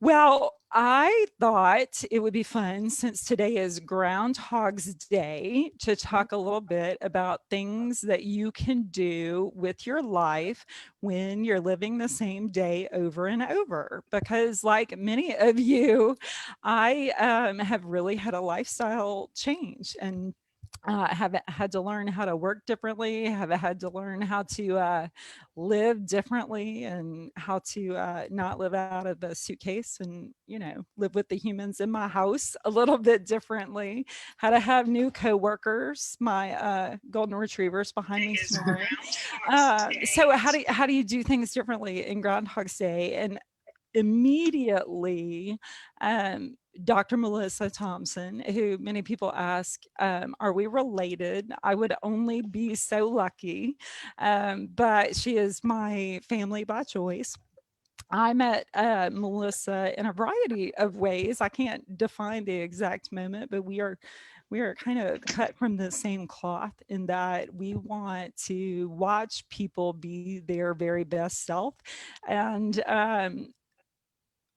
Well, I thought it would be fun, since today is Groundhog's Day, to talk a little bit about things that you can do with your life when you're living the same day over and over. Because like many of you, I have really had a lifestyle change, and have had to learn how to work differently, have had to learn how to live differently, and how to not live out of a suitcase, and, you know, live with the humans in my house a little bit differently, how to have new coworkers, my golden retrievers behind me snoring. So how do you do things differently in Groundhog's Day? And immediately, Dr. Melissa Thompson, who many people ask, are we related? I would only be so lucky, but she is my family by choice. I met Melissa in a variety of ways. I can't define the exact moment, but we are kind of cut from the same cloth, in that we want to watch people be their very best self. And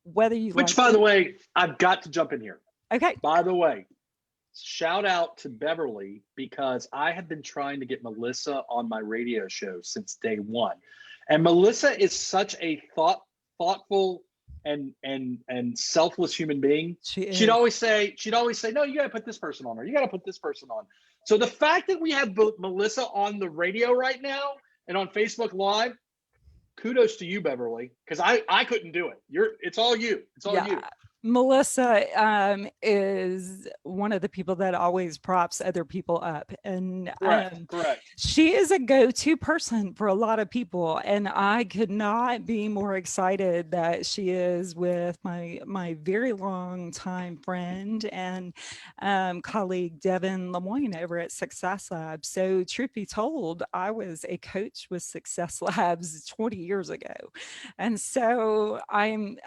whether you Which, like by the way, I've got to jump in here. Okay. By the way, shout out to Beverly, because I have been trying to get Melissa on my radio show since day one. And Melissa is such a thoughtful and selfless human being. She'd always say, no, you got to put this person on, or you got to put this person on. So the fact that we have Melissa on the radio right now and on Facebook Live, kudos to you, Beverly, because I couldn't do it. It's all you. It's all you. Melissa is one of the people that always props other people up, and correct. She is a go-to person for a lot of people, and I could not be more excited that she is with my very long time friend and colleague Devin Lemoyne over at Success Labs. So truth be told, I was a coach with Success Labs 20 years ago, and so I'm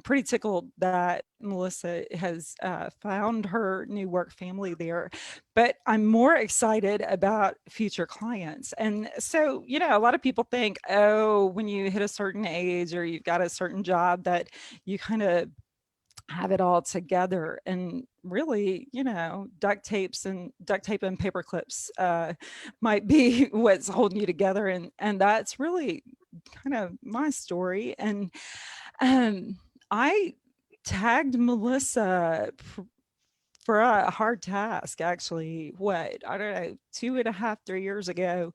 pretty tickled that Melissa has found her new work family there. But I'm more excited about future clients. And so, you know, a lot of people think, oh, when you hit a certain age or you've got a certain job, that you kind of have it all together. And really, you know, duct tape and paper clips might be what's holding you together. And that's really kind of my story. And I tagged Melissa for a hard task, actually. I don't know, 2.5, 3 years ago,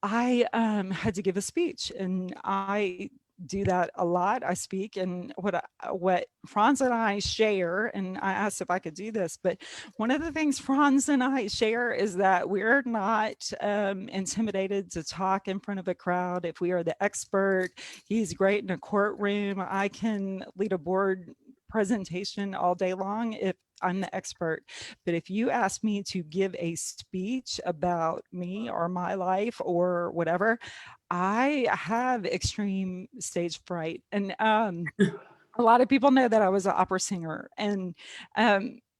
I had to give a speech, and I do that a lot. I speak, and what Franz and I share, and I asked if I could do this, but one of the things Franz and I share is that we're not intimidated to talk in front of a crowd. If we are the expert, he's great in a courtroom. I can lead a board presentation all day long if I'm the expert. But if you ask me to give a speech about me or my life or whatever, I have extreme stage fright. And a lot of people know that I was an opera singer. And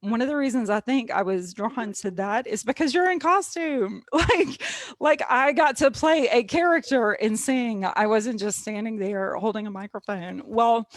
one of the reasons I think I was drawn to that is because you're in costume. Like I got to play a character and sing. I wasn't just standing there holding a microphone. Well,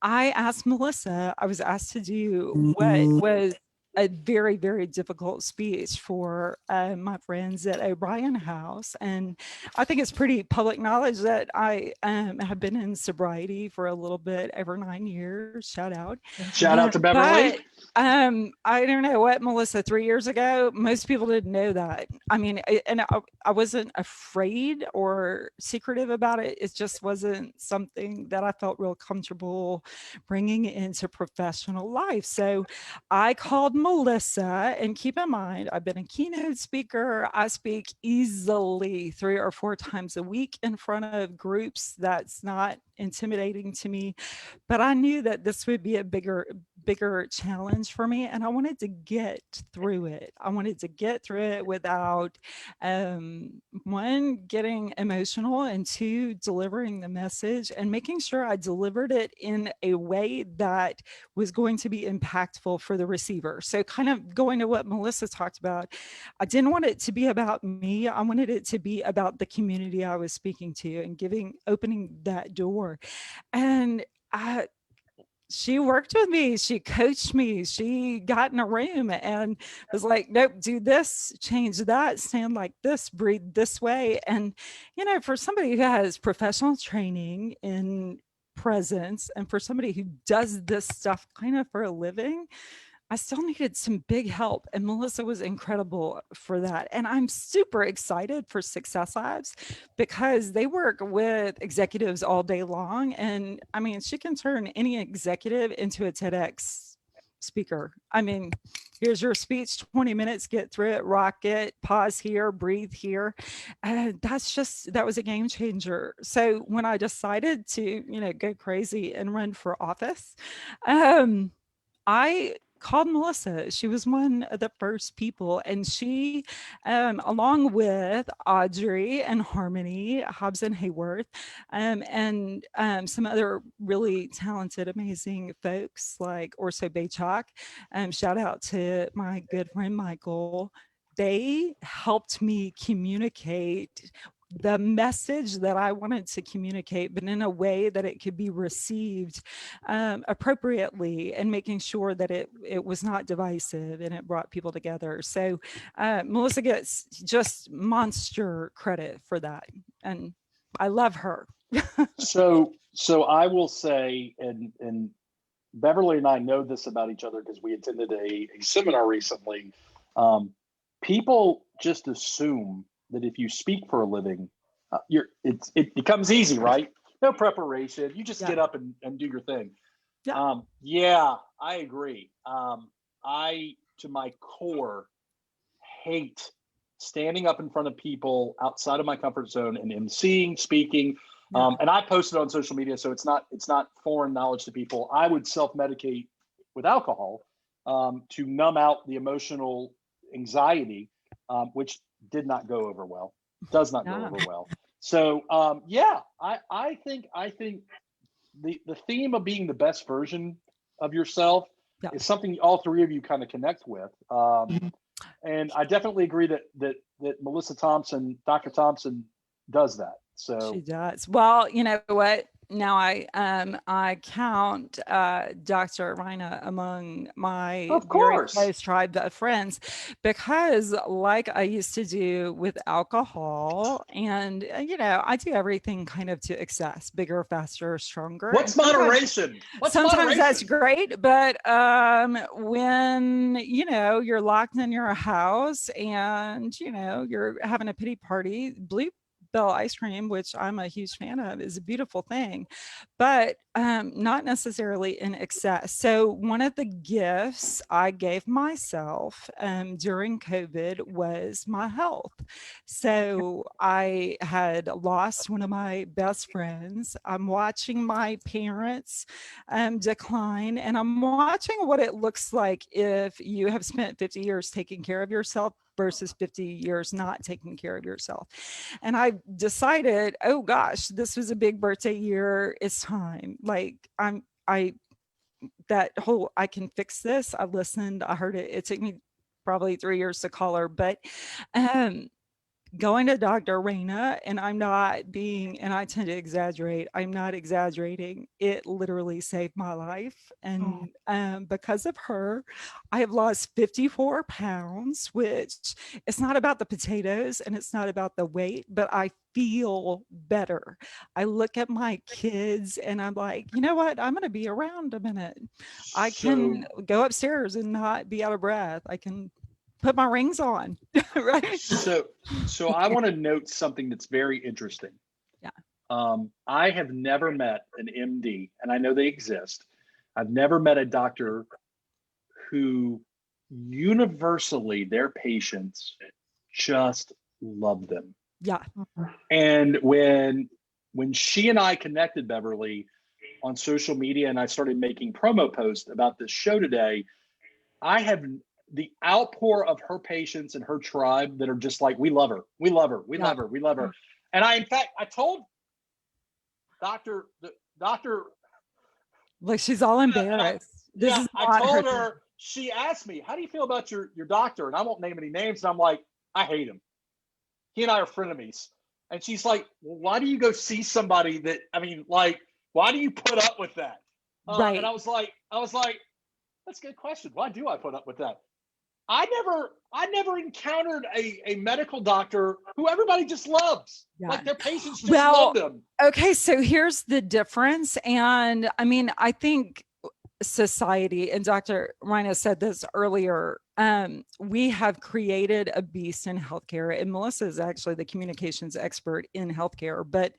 I asked Melissa, I was asked to do what was a very, very difficult speech for my friends at O'Brien House. And I think it's pretty public knowledge that I have been in sobriety for a little bit over 9 years. Shout out. Shout out to Beverly. I don't know what, Melissa, 3 years ago, most people didn't know that. I mean, I wasn't afraid or secretive about it. It just wasn't something that I felt real comfortable bringing into professional life. So I called Melissa, and keep in mind, I've been a keynote speaker. I speak easily 3 or 4 times a week in front of groups. That's not intimidating to me, but I knew that this would be a bigger challenge for me, and I wanted to get through it. I wanted to get through it without one, getting emotional, and two, delivering the message and making sure I delivered it in a way that was going to be impactful for the receiver. So kind of going to what Melissa talked about, I didn't want it to be about me. I wanted it to be about the community I was speaking to and opening that door. And she worked with me. She coached me. She got in a room and was like, nope, do this, change that, stand like this, breathe this way. And, for somebody who has professional training in presence and for somebody who does this stuff kind of for a living, I still needed some big help, and Melissa was incredible for that. And I'm super excited for Success Labs because they work with executives all day long. And I mean, she can turn any executive into a TEDx speaker. I mean, here's your speech, 20 minutes, get through it, rock it, pause here, breathe here. That was a game changer. So when I decided to, go crazy and run for office, I called Melissa. She was one of the first people, and she, along with Audrey and Harmony Hobbs and Hayworth, and some other really talented, amazing folks like Ourso College. Shout out to my good friend Michael. They helped me communicate the message that I wanted to communicate, but in a way that it could be received appropriately, and making sure that it was not divisive and it brought people together. So Melissa gets just monster credit for that, and I love her. So I will say, and Beverly and I know this about each other because we attended a seminar recently. People just assume that if you speak for a living, it becomes easy, right? No preparation. You just get up and do your thing. Yeah, I agree. I, to my core, hate standing up in front of people outside of my comfort zone and emceeing, speaking. And I posted on social media, so it's not foreign knowledge to people. I would self-medicate with alcohol to numb out the emotional anxiety, which did not go over well. Does not go over well. So I think the theme of being the best version of yourself is something all three of you kind of connect with. And I definitely agree that Melissa Thompson, Dr. Thompson, does that. So she does. Well, you know what? Now I count Dr. Reina among my very close tribe of friends, because like I used to do with alcohol, and I do everything kind of to excess, bigger, faster, stronger. What's moderation? Sometimes that's great, but when you're locked in your house and you're having a pity party, Bell ice cream, which I'm a huge fan of, is a beautiful thing, but not necessarily in excess. So one of the gifts I gave myself during COVID was my health. So I had lost one of my best friends. I'm watching my parents decline, and I'm watching what it looks like if you have spent 50 years taking care of yourself versus 50 years not taking care of yourself. And I decided, oh gosh, this was a big birthday year. It's time. Like I can fix this. I listened, I heard it. It took me probably 3 years to call her, but going to Dr. Raina, and I'm not being, and I tend to exaggerate, I'm not exaggerating. It literally saved my life. And because of her, I have lost 54 pounds, which it's not about the potatoes and it's not about the weight, but I feel better. I look at my kids and I'm like, you know what? I'm going to be around a minute. I can go upstairs and not be out of breath. I can put my rings on. Right. So I want to note something that's very interesting. Yeah. I have never met an MD, and I know they exist. I've never met a doctor who universally their patients just love them. Yeah. And when she and I connected, Beverly, on social media, and I started making promo posts about this show today, I have the outpour of her patients and her tribe that are just like, we love her, we love her, we love her, we love her. And I told Doctor, like, she's all embarrassed. I told her, she asked me, how do you feel about your doctor? And I won't name any names. And I'm like, I hate him. He and I are frenemies. And she's like, well, why do you go see somebody that, I mean, like, why do you put up with that? Right. And I was like, that's a good question. Why do I put up with that? I never encountered a medical doctor who everybody just loves. Yeah. Like their patients just love them. Okay, so here's the difference. And I mean, I think society, and Dr. Reina said this earlier, we have created a beast in healthcare, and Melissa is actually the communications expert in healthcare, but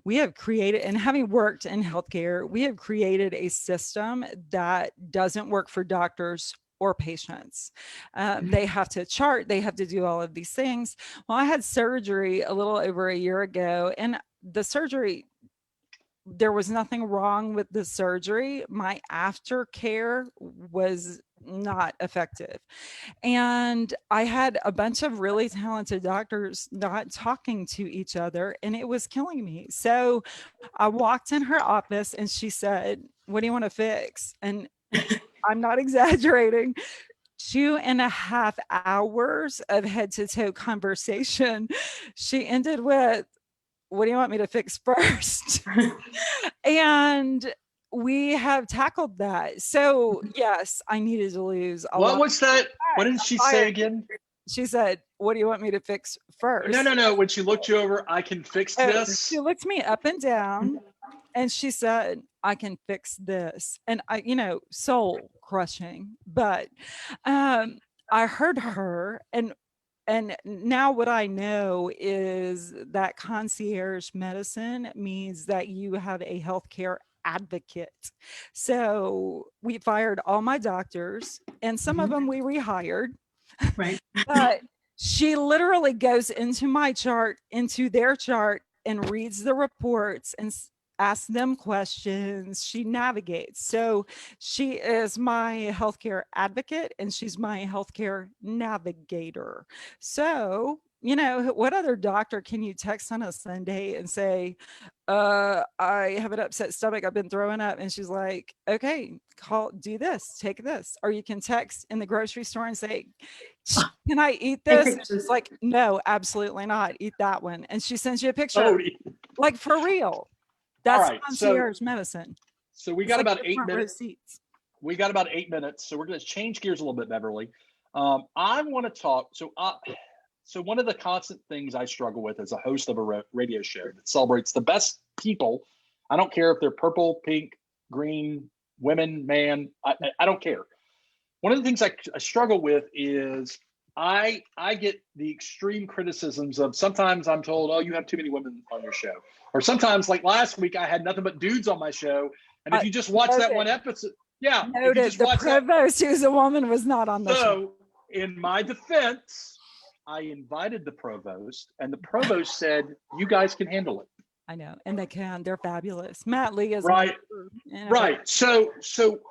we have created, and having worked in healthcare, we have created a system that doesn't work for doctors or patients. They have to chart, they have to do all of these things. Well, I had surgery a little over a year ago, and the surgery, there was nothing wrong with the surgery. My aftercare was not effective. And I had a bunch of really talented doctors not talking to each other, and it was killing me. So I walked in her office and she said, what do you want to fix? And I'm not exaggerating. 2.5 hours of head to toe conversation. She ended with, what do you want me to fix first? And we have tackled that. So yes, I needed to lose a lot. What was that? What did she say again? She said, what do you want me to fix first? No. When she looked you over, I can fix this. She looked me up and down and she said, I can fix this. And I, soul crushing, but I heard her, and now what I know is that concierge medicine means that you have a healthcare advocate. So we fired all my doctors, and some of them we rehired. Right. But she literally goes into my chart, into their chart, and reads the reports and asks them questions. She navigates. So she is my healthcare advocate and she's my healthcare navigator. So, what other doctor can you text on a Sunday and say, I have an upset stomach, I've been throwing up? And she's like, okay, do this, take this. Or you can text in the grocery store and say, can I eat this? And she's like, no, absolutely not. Eat that one. And she sends you a picture, like, for real. That's concierge medicine. So we got about 8 minutes. We got about 8 minutes. So we're going to change gears a little bit, Beverly. I want to talk. So one of the constant things I struggle with as a host of a radio show that celebrates the best people, I don't care if they're purple, pink, green, women, man, I don't care. One of the things I struggle with is I get the extreme criticisms of, sometimes I'm told, oh, you have too many women on your show. Or sometimes, like last week, I had nothing but dudes on my show. And if you just watch that one episode, noted, the provost, who's a woman, was not on the show. So in my defense, I invited the provost, and the provost said, you guys can handle it. I know, and they can. They're fabulous. Matt Lee is right. So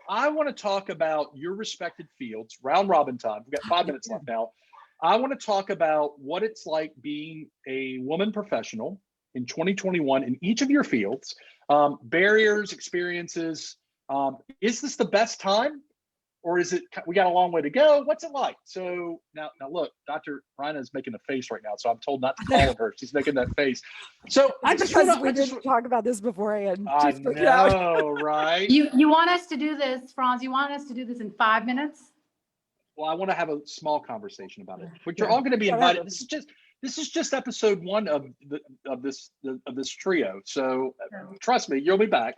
I want to talk about your respected fields, round robin time. We've got 5 minutes left now. I want to talk about what it's like being a woman professional in 2021 in each of your fields, barriers, experiences. Is this the best time? or is it, we got a long way to go? What's it like? So now look, Dr. Rhina is making a face right now, so I'm told not to call her. She's making that face. So we didn't talk about this beforehand. I know, right? You want us to do this, Franz? You want us to do this in 5 minutes? Well, I want to have a small conversation about it, but you're all going to be invited. This is just episode 1 of this trio. So trust me, you'll be back.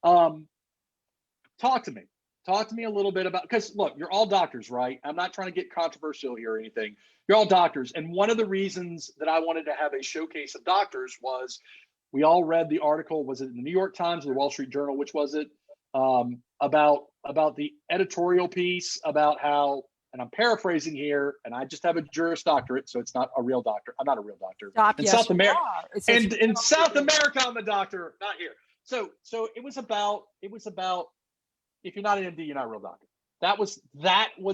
Talk to me. Talk to me a little bit about, because look, you're all doctors, right? I'm not trying to get controversial here or anything. You're all doctors. And one of the reasons that I wanted to have a showcase of doctors was we all read the article, was it in the New York Times or the Wall Street Journal, which was it? About the editorial piece about how, and I'm paraphrasing here, and I just have a Juris Doctorate, so it's not a real doctor. I'm not a real doctor. In South America, and in South America, I'm a doctor, not here. So it was about if you're not an MD, you're not a real doctor. That was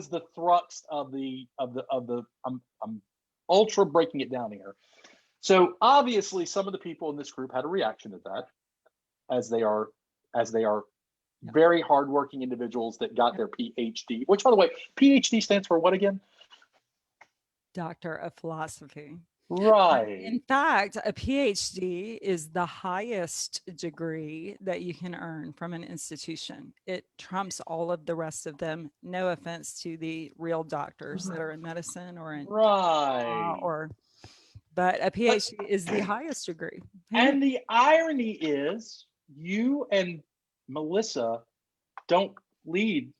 the thrust of the I'm ultra breaking it down here. So obviously some of the people in this group had a reaction to that, as they are very hardworking individuals that got their PhD, which, by the way, PhD stands for what again? Doctor of Philosophy. Right. In fact, a PhD is the highest degree that you can earn from an institution. It trumps all of the rest of them. No offense to the real doctors that are in medicine or in but a PhD is the highest degree. And the irony is, you and Melissa don't lead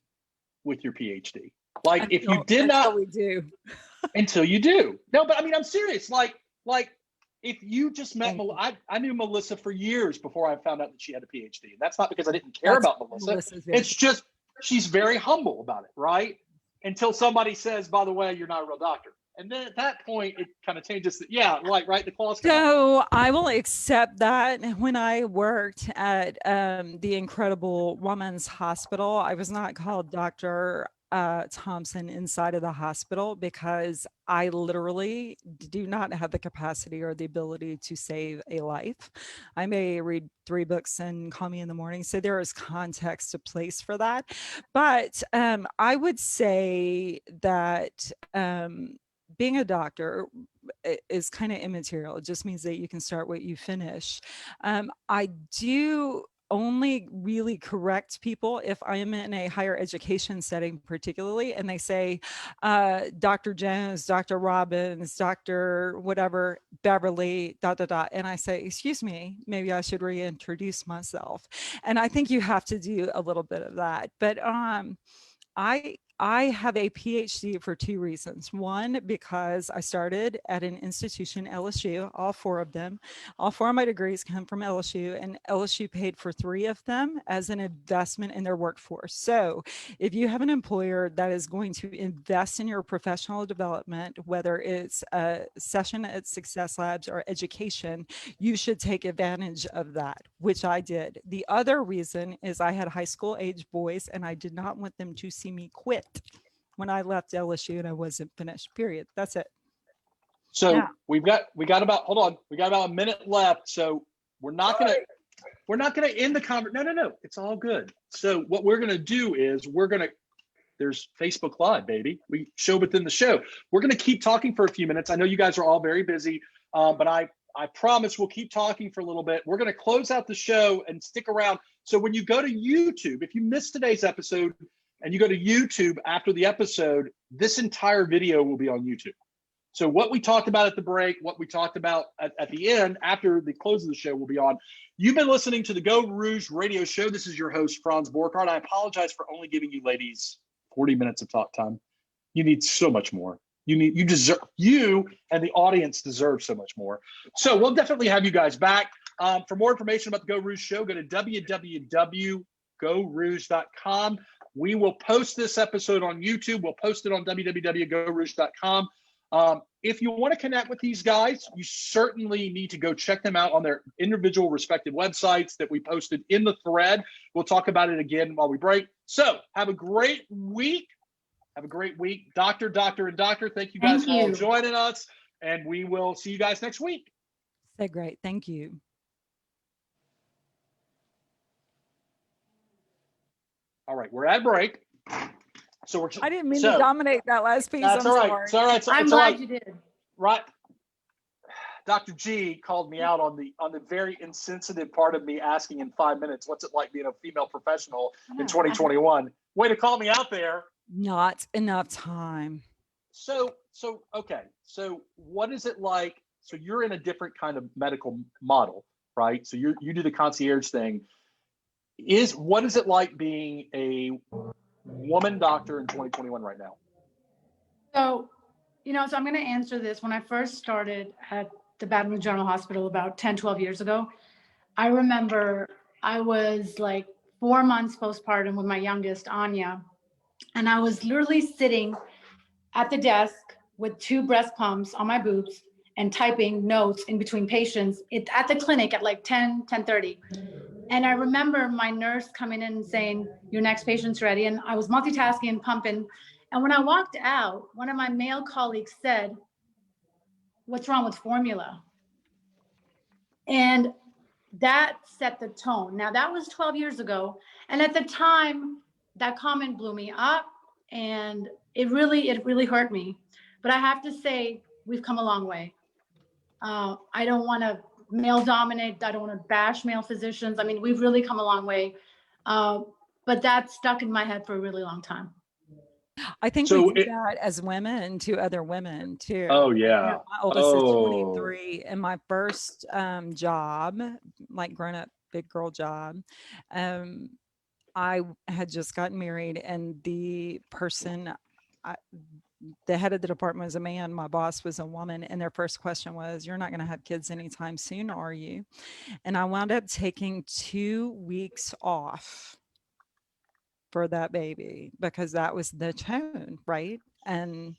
with your PhD. Like, if you did not, we do. Until you do. No, but I mean, I'm serious. Like if you just met, I knew Melissa for years before I found out that she had a PhD. And that's not because I didn't care about Melissa. It's just, she's very humble about it, right? Until somebody says, by the way, you're not a real doctor. And then at that point, it kind of changes. The clause. So I will accept that. When I worked at the incredible Women's Hospital, I was not called Dr. Thompson inside of the hospital because I literally do not have the capacity or the ability to save a life. I may read 3 books and call me in the morning. So there is context to place for that. But I would say that being a doctor is kind of immaterial. It just means that you can start what you finish. I do only really correct people if I am in a higher education setting, particularly, and they say, Dr. Jones, Dr. Robbins, Dr. whatever, Beverly, ... And I say, excuse me, maybe I should reintroduce myself. And I think you have to do a little bit of that. But I have a PhD for 2 reasons. One, because I started at an institution, LSU, all 4 of them. All 4 of my degrees come from LSU, and LSU paid for 3 of them as an investment in their workforce. So if you have an employer that is going to invest in your professional development, whether it's a session at Success Labs or education, you should take advantage of that, which I did. The other reason is I had high school age boys, and I did not want them to see me quit when I left LSU and I wasn't finished, period. That's it. So we got about a minute left. So we're not going to end the conversation. No. It's all good. So what we're going to do is there's Facebook Live, baby. We show within the show. We're going to keep talking for a few minutes. I know you guys are all very busy, but I promise we'll keep talking for a little bit. We're going to close out the show and stick around. So when you go to YouTube, if you missed today's episode, and you go to YouTube after the episode, this entire video will be on YouTube. So what we talked about at the break, what we talked about at the end, after the close of the show will be on. You've been listening to the Geaux Rouge radio show. This is your host, Franz Borchardt. I apologize for only giving you ladies 40 minutes of talk time. You need so much more. You and the audience deserve so much more. So we'll definitely have you guys back. For more information about the Geaux Rouge show, go to www.geauxrouge.com. We will post this episode on YouTube. We'll post it on www.geauxrouge.com. If you want to connect with these guys, you certainly need to go check them out on their individual respective websites that we posted in the thread. We'll talk about it again while we break. So have a great week. Doctor, and doctor. Thank you guys for all joining us. And we will see you guys next week. So great. Thank you. All right, we're at break. So we're. I didn't mean to dominate that last piece. That's I'm all right. sorry. It's all right. I'm glad you did. Right. Dr. G called me out on the very insensitive part of me asking in 5 minutes, what's it like being a female professional in 2021? Way to call me out there. Not enough time. So okay. So what is it like? So you're in a different kind of medical model, right? So you do the concierge thing. What is it like being a woman doctor in 2021 right now? So, so I'm going to answer this. When I first started at the Baton General Hospital about 10, 12 years ago, I remember I was like 4 months postpartum with my youngest, Anya, and I was literally sitting at the desk with 2 breast pumps on my boobs and typing notes in between patients at the clinic at like 10:30. And I remember my nurse coming in and saying, your next patient's ready. And I was multitasking and pumping. And when I walked out, one of my male colleagues said, what's wrong with formula? And that set the tone. Now that was 12 years ago. And at the time, that comment blew me up and it really hurt me. But I have to say, we've come a long way. I don't want to male dominate. I don't want to bash male physicians. I mean, we've really come a long way. But that stuck in my head for a really long time. I think we do that as women to other women too. Oh yeah. My oldest is 23, and my first job, like grown up big girl job, I had just gotten married, and the person, the head of the department was a man, my boss was a woman, and their first question was, "You're not going to have kids anytime soon, are you?" And I wound up taking 2 weeks off for that baby because that was the tone, right? And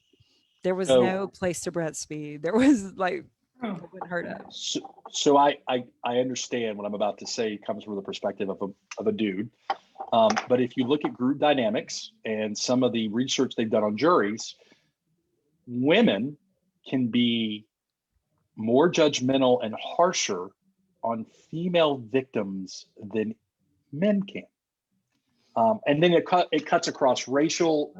there was no place to breastfeed. There was like, it wouldn't hurt us. So I understand what I'm about to say comes from the perspective of a dude. But if you look at group dynamics and some of the research they've done on juries, women can be more judgmental and harsher on female victims than men can. And then it cuts across racial,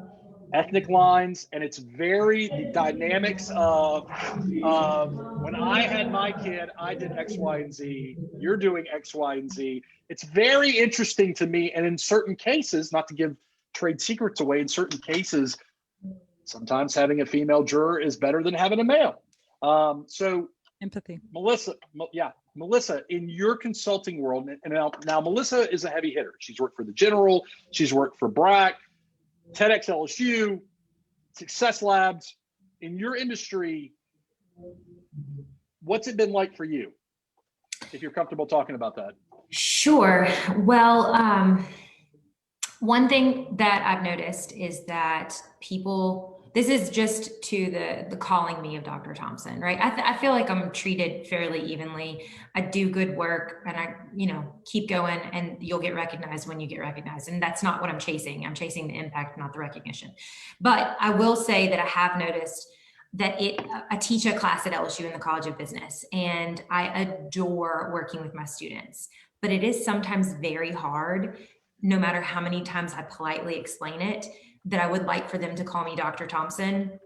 ethnic lines, and it's the dynamics of when I had my kid, I did X, Y, and Z. You're doing X, Y, and Z. It's very interesting to me. And in certain cases, not to give trade secrets away, in certain cases, sometimes having a female juror is better than having a male. So empathy. Melissa, in your consulting world, and now Melissa is a heavy hitter. She's worked for the General, she's worked for BRAC, TEDxLSU, Success Labs. In your industry, what's it been like for you? If you're comfortable talking about that. Sure. Well, one thing that I've noticed is that this is just to the calling me of Dr. Thompson, right? I feel like I'm treated fairly evenly. I do good work and I, keep going, and you'll get recognized when you get recognized. And that's not what I'm chasing. I'm chasing the impact, not the recognition. But I will say that I have noticed that I teach a class at LSU in the College of Business, and I adore working with my students, but it is sometimes very hard, no matter how many times I politely explain it, that I would like for them to call me Dr. Thompson,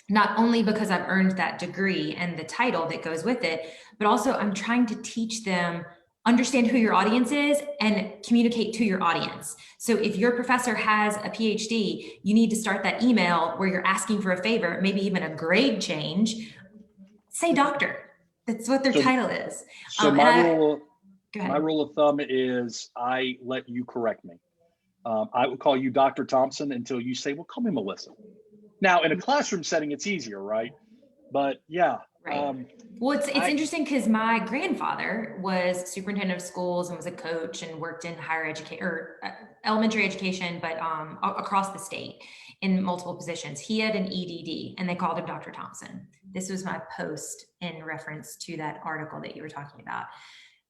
not only because I've earned that degree and the title that goes with it, but also I'm trying to teach them, understand who your audience is and communicate to your audience. So if your professor has a PhD, you need to start that email where you're asking for a favor, maybe even a grade change, say doctor. That's what their title is. So my rule of thumb is I let you correct me. I would call you Dr. Thompson until you say, well, call me Melissa. Now, in a classroom setting, it's easier, right? But yeah. Right. Well, it's interesting because my grandfather was superintendent of schools and was a coach and worked in higher education or elementary education, but across the state in multiple positions. He had an EDD and they called him Dr. Thompson. This was my post in reference to that article that you were talking about.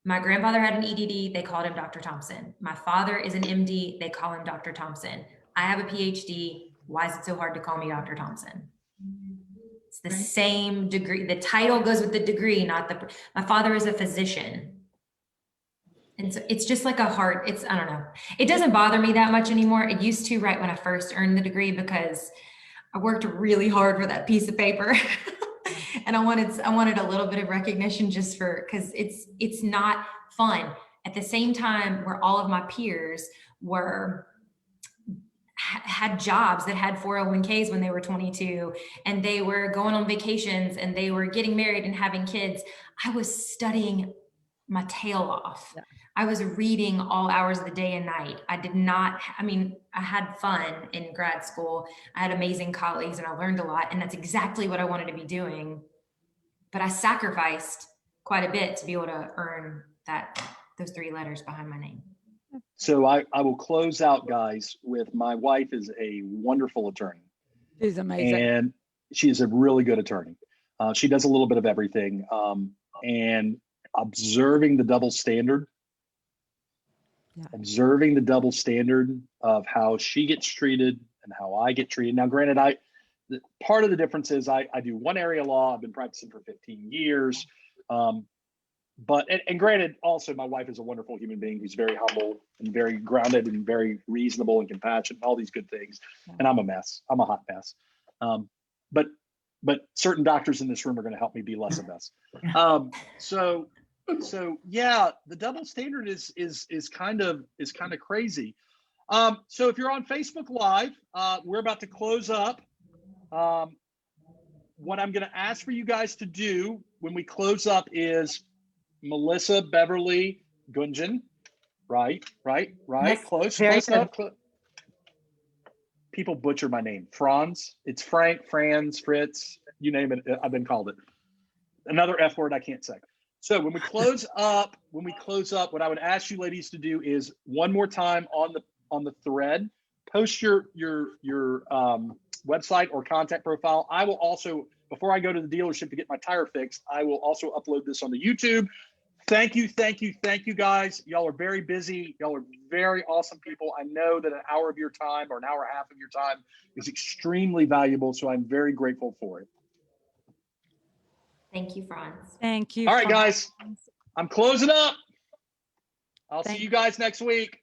My grandfather had an EDD, they called him Dr. Thompson. My father is an MD, they call him Dr. Thompson. I have a PhD, why is it so hard to call me Dr. Thompson? It's the same degree. The title goes with the degree, not my father is a physician. And so it's just like a heart. I don't know. It doesn't bother me that much anymore. It used to right when I first earned the degree, because I worked really hard for that piece of paper. And I wanted a little bit of recognition just because it's not fun. At the same time where all of my peers had jobs that had 401ks when they were 22, and they were going on vacations, and they were getting married and having kids, I was studying my tail off. Yeah. I was reading all hours of the day and night. I had fun in grad school. I had amazing colleagues and I learned a lot, and that's exactly what I wanted to be doing. But I sacrificed quite a bit to be able to earn those 3 letters behind my name. So I will close out, guys, with my wife is a wonderful attorney. She's amazing. And she is a really good attorney. She does a little bit of everything. And observing the double standard, of how she gets treated and how I get treated. Now, granted, part of the difference is I do one area law. I've been practicing for 15 years. But granted, also my wife is a wonderful human being who's very humble and very grounded and very reasonable and compassionate, all these good things. And I'm a mess. I'm a hot mess. But certain doctors in this room are going to help me be less a mess. So yeah, the double standard is kind of crazy. So if you're on Facebook Live, we're about to close up. What I'm going to ask for you guys to do when we close up is Melissa, Beverly, Gunjan, right? Yes, Close very enough. People butcher my name. Franz. It's Frank, Franz, Fritz, you name it. I've been called it. Another F word I can't say. So when we close up, what I would ask you ladies to do is one more time on the thread, post your website or contact profile. I will also, before I go to the dealership to get my tire fixed, I will also upload this on the YouTube. Thank you, guys. Y'all are very busy. Y'all are very awesome people. I know that an hour of your time or an hour and a half of your time is extremely valuable, so I'm very grateful for it. Thank you, Franz. Thank you. All right, Franz. guys. I'm closing up. I'll see you guys next week.